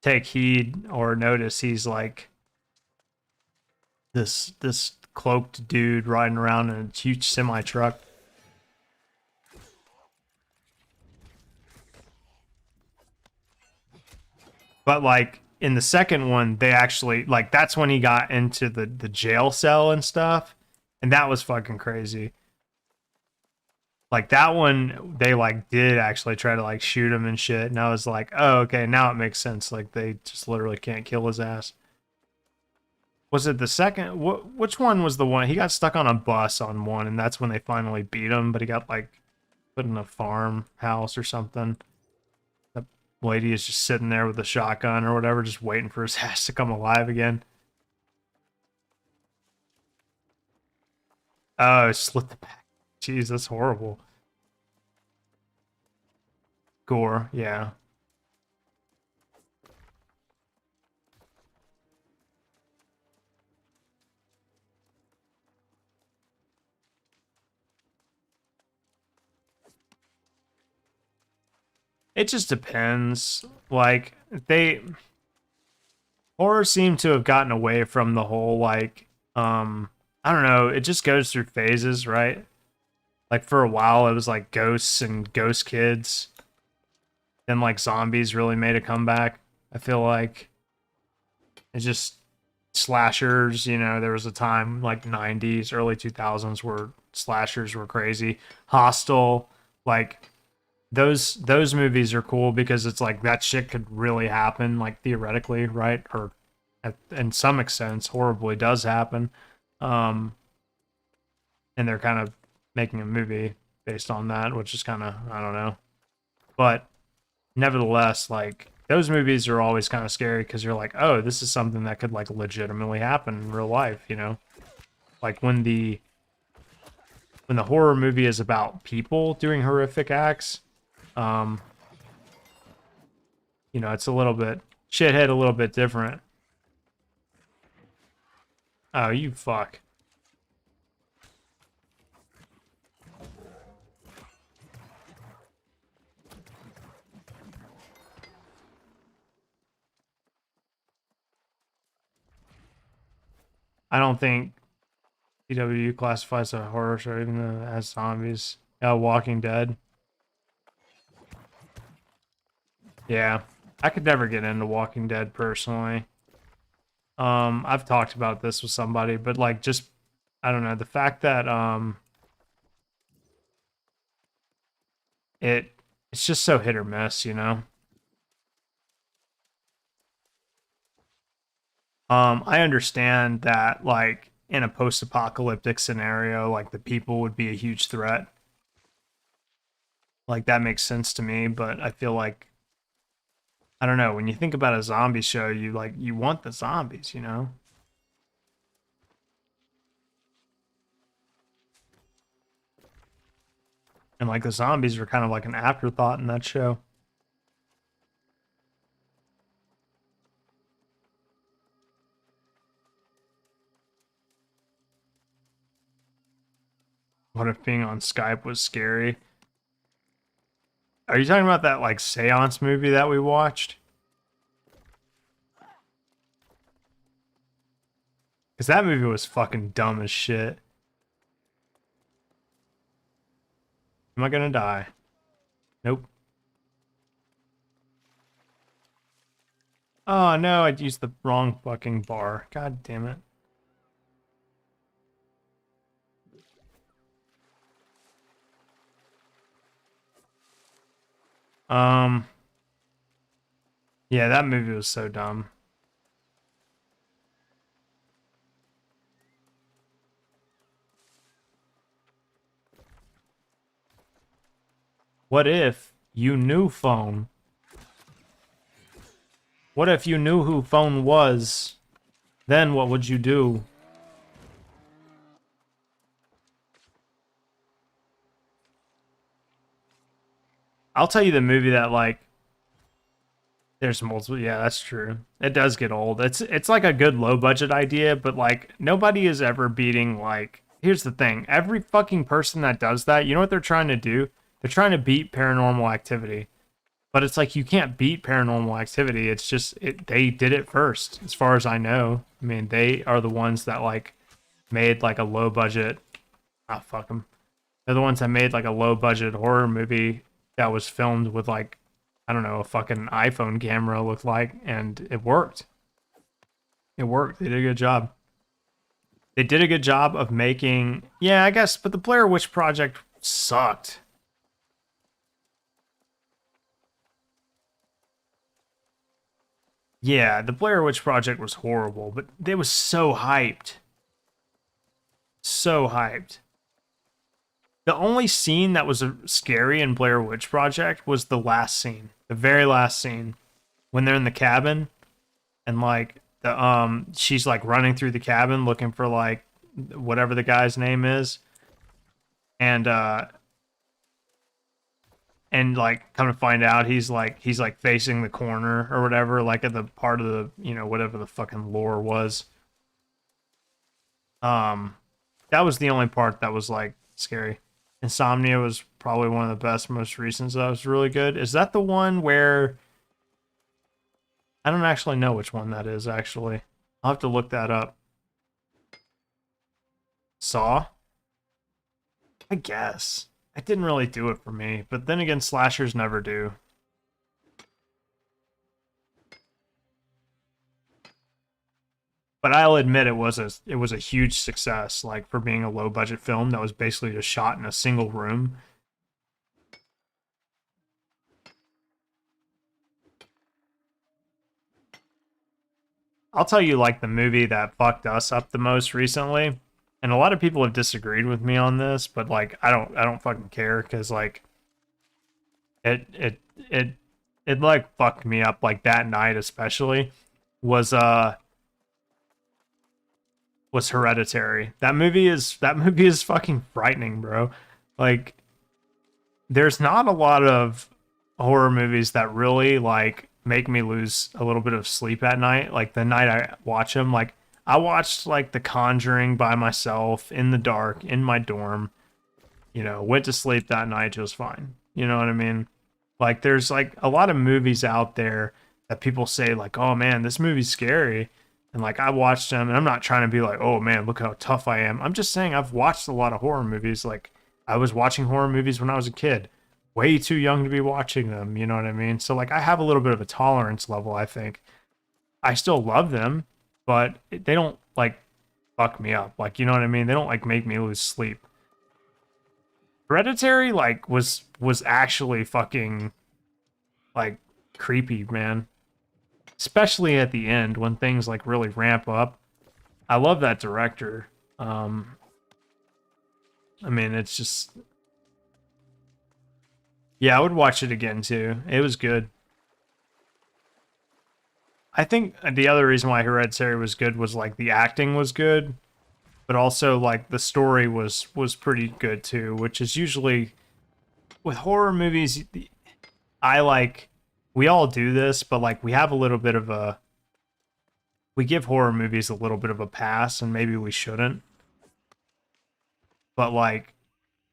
Speaker 1: take heed or notice he's like this cloaked dude riding around in a huge semi truck. But like in the second one, they actually like that's when he got into the jail cell and stuff, and that was fucking crazy. Like that one, they like did actually try to like shoot him and shit, and I was like, oh okay, now it makes sense. Like they just literally can't kill his ass. Was it the second? Which one was the one? He got stuck on a bus on one, and that's when they finally beat him. But he got like put in a farmhouse or something. The lady is just sitting there with a shotgun or whatever, just waiting for his ass to come alive again. Oh, slit the back. Jeez, that's horrible. Gore, yeah. It just depends. Like they horror seemed to have gotten away from the whole like I don't know, it just goes through phases, right? Like for a while it was like ghosts and ghost kids. Then like zombies really made a comeback. I feel like it's just slashers, you know, there was a time like 90s, early 2000s where slashers were crazy. Hostel, like those movies are cool because it's like that shit could really happen, like theoretically, right? Or in some extent, horribly does happen. Um, and they're kind of making a movie based on that, which is kind of I don't know, but nevertheless, like those movies are always kind of scary because you're like, oh, this is something that could like legitimately happen in real life, you know? Like when the horror movie is about people doing horrific acts, um, you know, it's a little bit shithead, a little bit different. Oh, you fuck. I don't think CW classifies a horror show even though it has zombies. Walking Dead. Yeah. I could never get into Walking Dead personally. I've talked about this with somebody, but like just I don't know, the fact that it's just so hit or miss, you know. I understand that like in a post-apocalyptic scenario, like the people would be a huge threat. Like that makes sense to me, but I feel like I don't know, when you think about a zombie show, you want the zombies, you know? And like the zombies are kind of like an afterthought in that show. What if being on Skype was scary? Are you talking about that like seance movie that we watched? Because that movie was fucking dumb as shit. Am I gonna die? Nope. Oh no, I used the wrong fucking bar. God damn it. Um, yeah, that movie was so dumb. What if you knew phone? What if you knew who phone was? Then what would you do? I'll tell you the movie that like There's multiple. Yeah, that's true. It does get old. It's like a good low budget idea, but like nobody is ever beating like. Here's the thing: every fucking person that does that, you know what they're trying to do? They're trying to beat Paranormal Activity. But it's like you can't beat Paranormal Activity. It's just they did it first, as far as I know. I mean, they are the ones that like made like a low budget. Ah, fuck them. They're the ones that made like a low budget horror movie that was filmed with like, I don't know, a fucking iPhone camera looked like, and it worked. It worked. They did a good job. They did a good job of making, yeah, I guess, but the Blair Witch Project sucked. Yeah, the Blair Witch Project was horrible, but it was so hyped. So hyped. The only scene that was scary in Blair Witch Project was the last scene, the very last scene, when they're in the cabin and like the she's like running through the cabin looking for like whatever the guy's name is, and like come to find out he's like facing the corner or whatever, like at the part of the whatever the fucking lore was. Um, that was the only part that was like scary. Insomnia was probably one of the best, most recent. So that was really good. Is that the one where I don't actually know which one that is? Actually, I'll have to look that up. Saw, I guess. It didn't really do it for me, but then again, slashers never do. But I'll admit it was a huge success, like for being a low budget film that was basically just shot in a single room. I'll tell you like the movie that fucked us up the most recently, and a lot of people have disagreed with me on this, but like I don't fucking care because like it it it it like fucked me up like that night especially was was Hereditary. That movie is fucking frightening, bro. Like there's not a lot of horror movies that really like make me lose a little bit of sleep at night. Like the night I watch them, like I watched like The Conjuring by myself in the dark in my dorm. Went to sleep that night just fine. You know what I mean? Like there's like a lot of movies out there that people say like, "Oh man, this movie's scary." And like I watched them and I'm not trying to be like, "Oh man, look how tough I am." I'm just saying I've watched a lot of horror movies. Like I was watching horror movies when I was a kid. Way too young to be watching them, you know what I mean? So like I have a little bit of a tolerance level, I think. I still love them, but they don't like fuck me up. Like, you know what I mean? They don't like make me lose sleep. Hereditary like was actually fucking like creepy, man. Especially at the end when things like really ramp up. I love that director. Um I mean, it's just yeah, I would watch it again too. It was good. I think the other reason why Hereditary was good was like the acting was good, but also like the story was pretty good too, which is usually with horror movies I like we all do this, but like we have a little bit of a we give horror movies a little bit of a pass and maybe we shouldn't. But like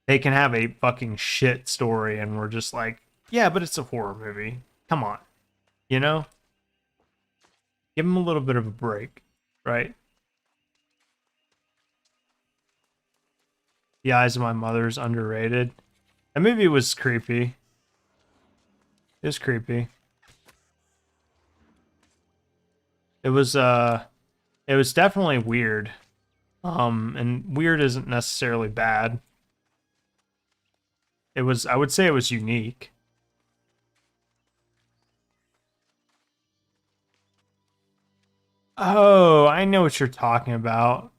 Speaker 1: they can have a fucking shit story and we're just like, yeah, but it's a horror movie. Come on. You know? Give them a little bit of a break, right? The Eyes of My Mother's underrated. That movie was creepy. It was creepy. It was it was definitely weird. And weird isn't necessarily bad. It was I would say it was unique. Oh, I know what you're talking about.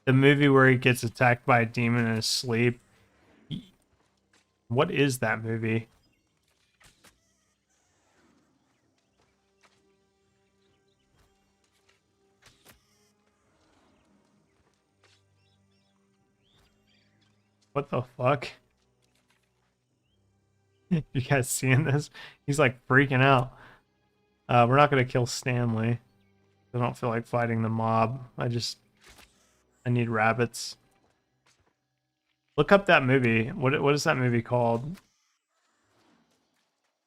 Speaker 1: The movie where he gets attacked by a demon in his sleep. What is that movie? What the fuck? You guys seeing this? He's like freaking out. We're not gonna kill Stanley. I don't feel like fighting the mob. I need rabbits. Look up that movie. What is that movie called?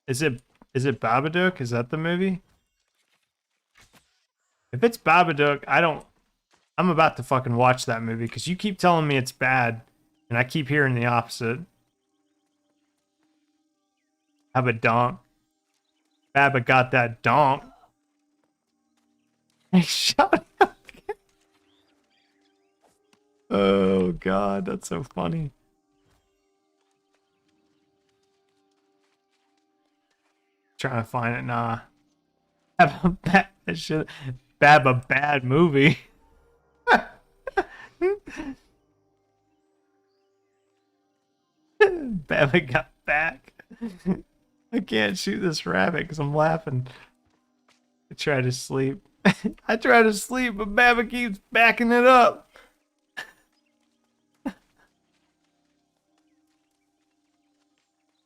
Speaker 1: Is it Babadook? Is that the movie? If it's Babadook, I'm about to fucking watch that movie because you keep telling me it's bad, and I keep hearing the opposite. Have a donk. Baba got that donk. Hey, shut up. Oh god, that's so funny. Trying to find it, nah. Have a bad shit. Bab a bad movie. Baba got back. I can't shoot this rabbit because I'm laughing. I try to sleep. I try to sleep, but Baba keeps backing it up.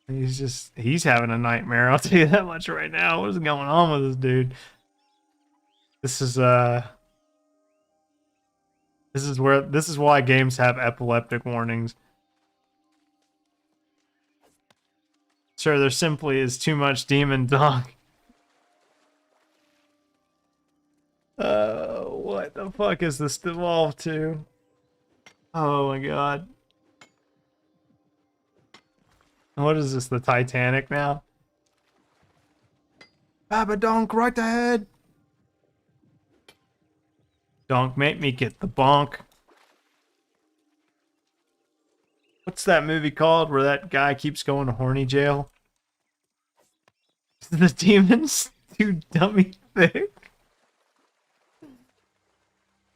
Speaker 1: He's having a nightmare, I'll tell you that much right now. What is going on with this dude? This is why games have epileptic warnings. Sure, there simply is too much demon donk. What the fuck is this devolved to? Oh my god. What is this, the Titanic now? Baba donk right ahead. Donk, make me get the bonk. What's that movie called where that guy keeps going to horny jail? The demon's too dummy thick.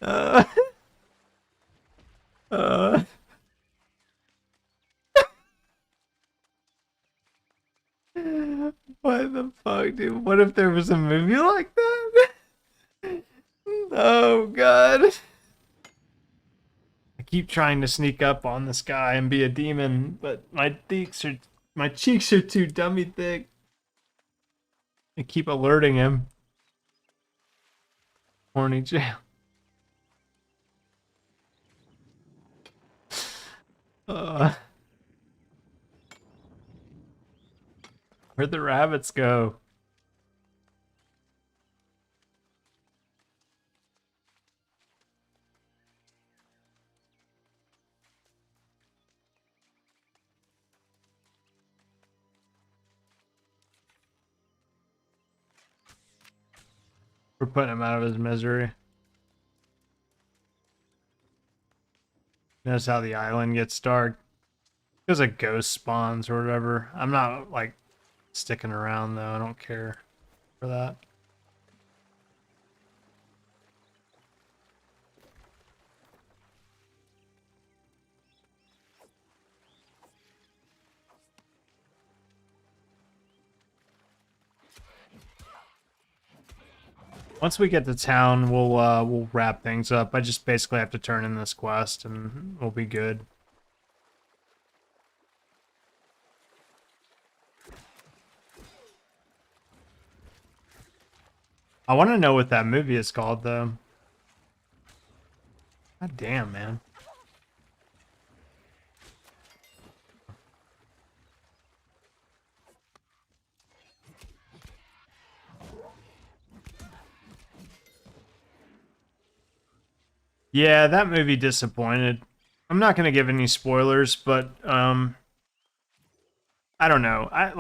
Speaker 1: uh, what the fuck, dude? What if there was a movie like that? Oh god. I keep trying to sneak up on this guy and be a demon, but my cheeks are too dummy thick. I keep alerting him. Horny jail. Where'd the rabbits go? We're putting him out of his misery. Notice how the island gets dark. Because a ghost spawns or whatever. I'm not, like, sticking around, though. I don't care for that. Once we get to town, we'll wrap things up. I just basically have to turn in this quest, and we'll be good. I want to know what that movie is called, though. God damn, man. Yeah, that movie disappointed. I'm not gonna give any spoilers, but I don't know. I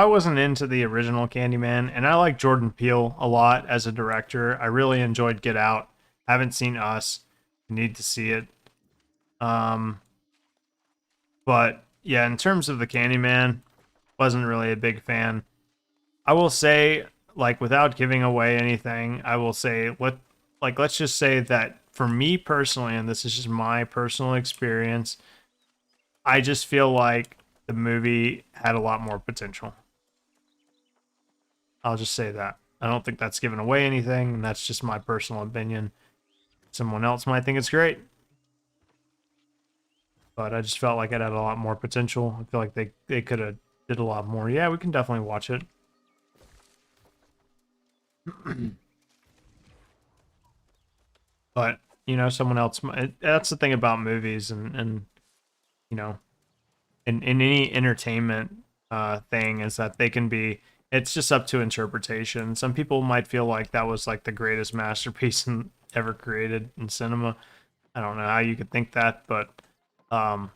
Speaker 1: wasn't into the original Candyman, and I like Jordan Peele a lot as a director. I really enjoyed Get Out. Haven't seen Us. Need to see it. But yeah, in terms of the Candyman, wasn't really a big fan. I will say, like, without giving away anything, I will say let's just say that for me personally, and this is just my personal experience, I just feel like the movie had a lot more potential. I'll just say that. I don't think that's giving away anything, and that's just my personal opinion. Someone else might think it's great, but I just felt like it had a lot more potential. I feel like they could have did a lot more. Yeah, we can definitely watch it. But you know, someone else. That's the thing about movies, and you know, in any entertainment thing is that they can be. It's just up to interpretation. Some people might feel like that was like the greatest masterpiece ever created in cinema. I don't know how you could think that, but um,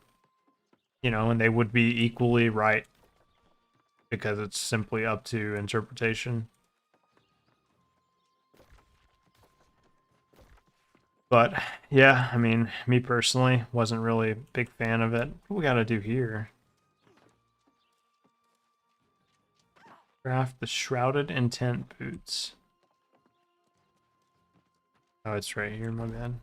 Speaker 1: you know, and they would be equally right because it's simply up to interpretation. But yeah, I mean, me personally wasn't really a big fan of it. What we gotta do here? Craft the Shrouded Intent boots. Oh, it's right here, my bad.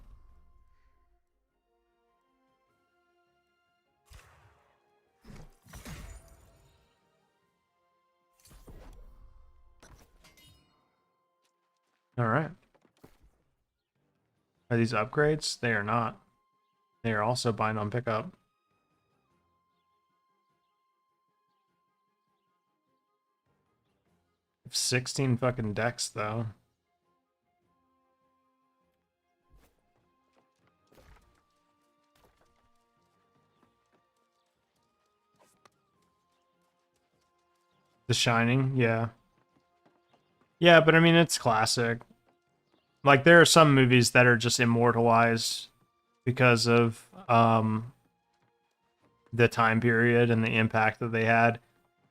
Speaker 1: Alright. Are these upgrades? They are not. They are also bind on pickup. 16 fucking decks, though. The Shining, yeah. Yeah, but I mean, it's classic. Like, there are some movies that are just immortalized because of the time period and the impact that they had.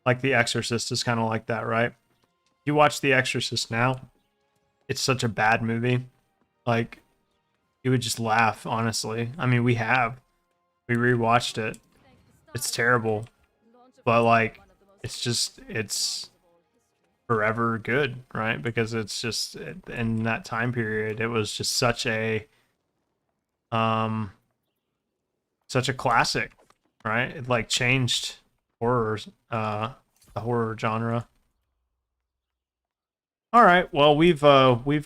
Speaker 1: Like, The Exorcist is kind of like that, right? You watch The Exorcist now, it's such a bad movie. Like, you would just laugh, honestly. I mean, we rewatched it. It's terrible. But, like, it's forever good, right? Because it's just, in that time period, it was just such a classic, right? It, like, changed horrors, the horror genre. All right, well, we've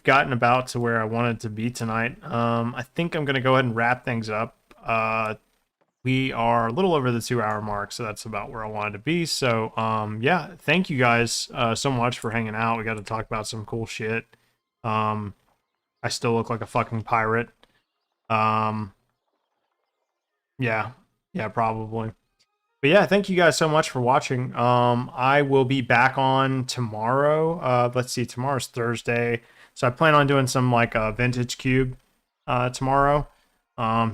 Speaker 1: gotten about to where I wanted to be tonight. I think I'm gonna go ahead and wrap things up. We are a little over the 2-hour mark, so that's about where I wanted to be. So, yeah, thank you guys so much for hanging out. We got to talk about some cool shit. I still look like a fucking pirate. Yeah, probably. But yeah, thank you guys so much for watching. I will be back on tomorrow. Let's see, tomorrow's Thursday. So I plan on doing some like vintage cube tomorrow.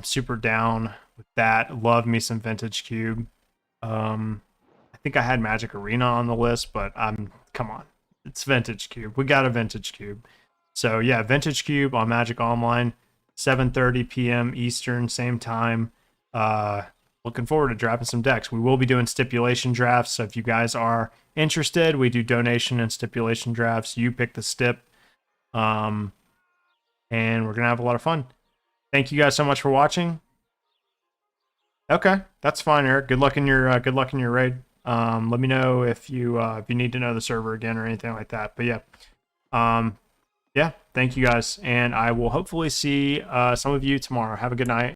Speaker 1: Super down with that. Love me some vintage cube. I think I had Magic Arena on the list, but come on. It's vintage cube. We got a vintage cube. So yeah, vintage cube on Magic Online, 7:30 p.m. Eastern, same time. Looking forward to drafting some decks. We will be doing stipulation drafts, so if you guys are interested, we do donation and stipulation drafts. You pick the stip, and we're gonna have a lot of fun. Thank you guys so much for watching. Okay, that's fine, Eric. Good luck in your raid. Let me know if you need to know the server again or anything like that. But yeah, yeah. Thank you guys, and I will hopefully see some of you tomorrow. Have a good night.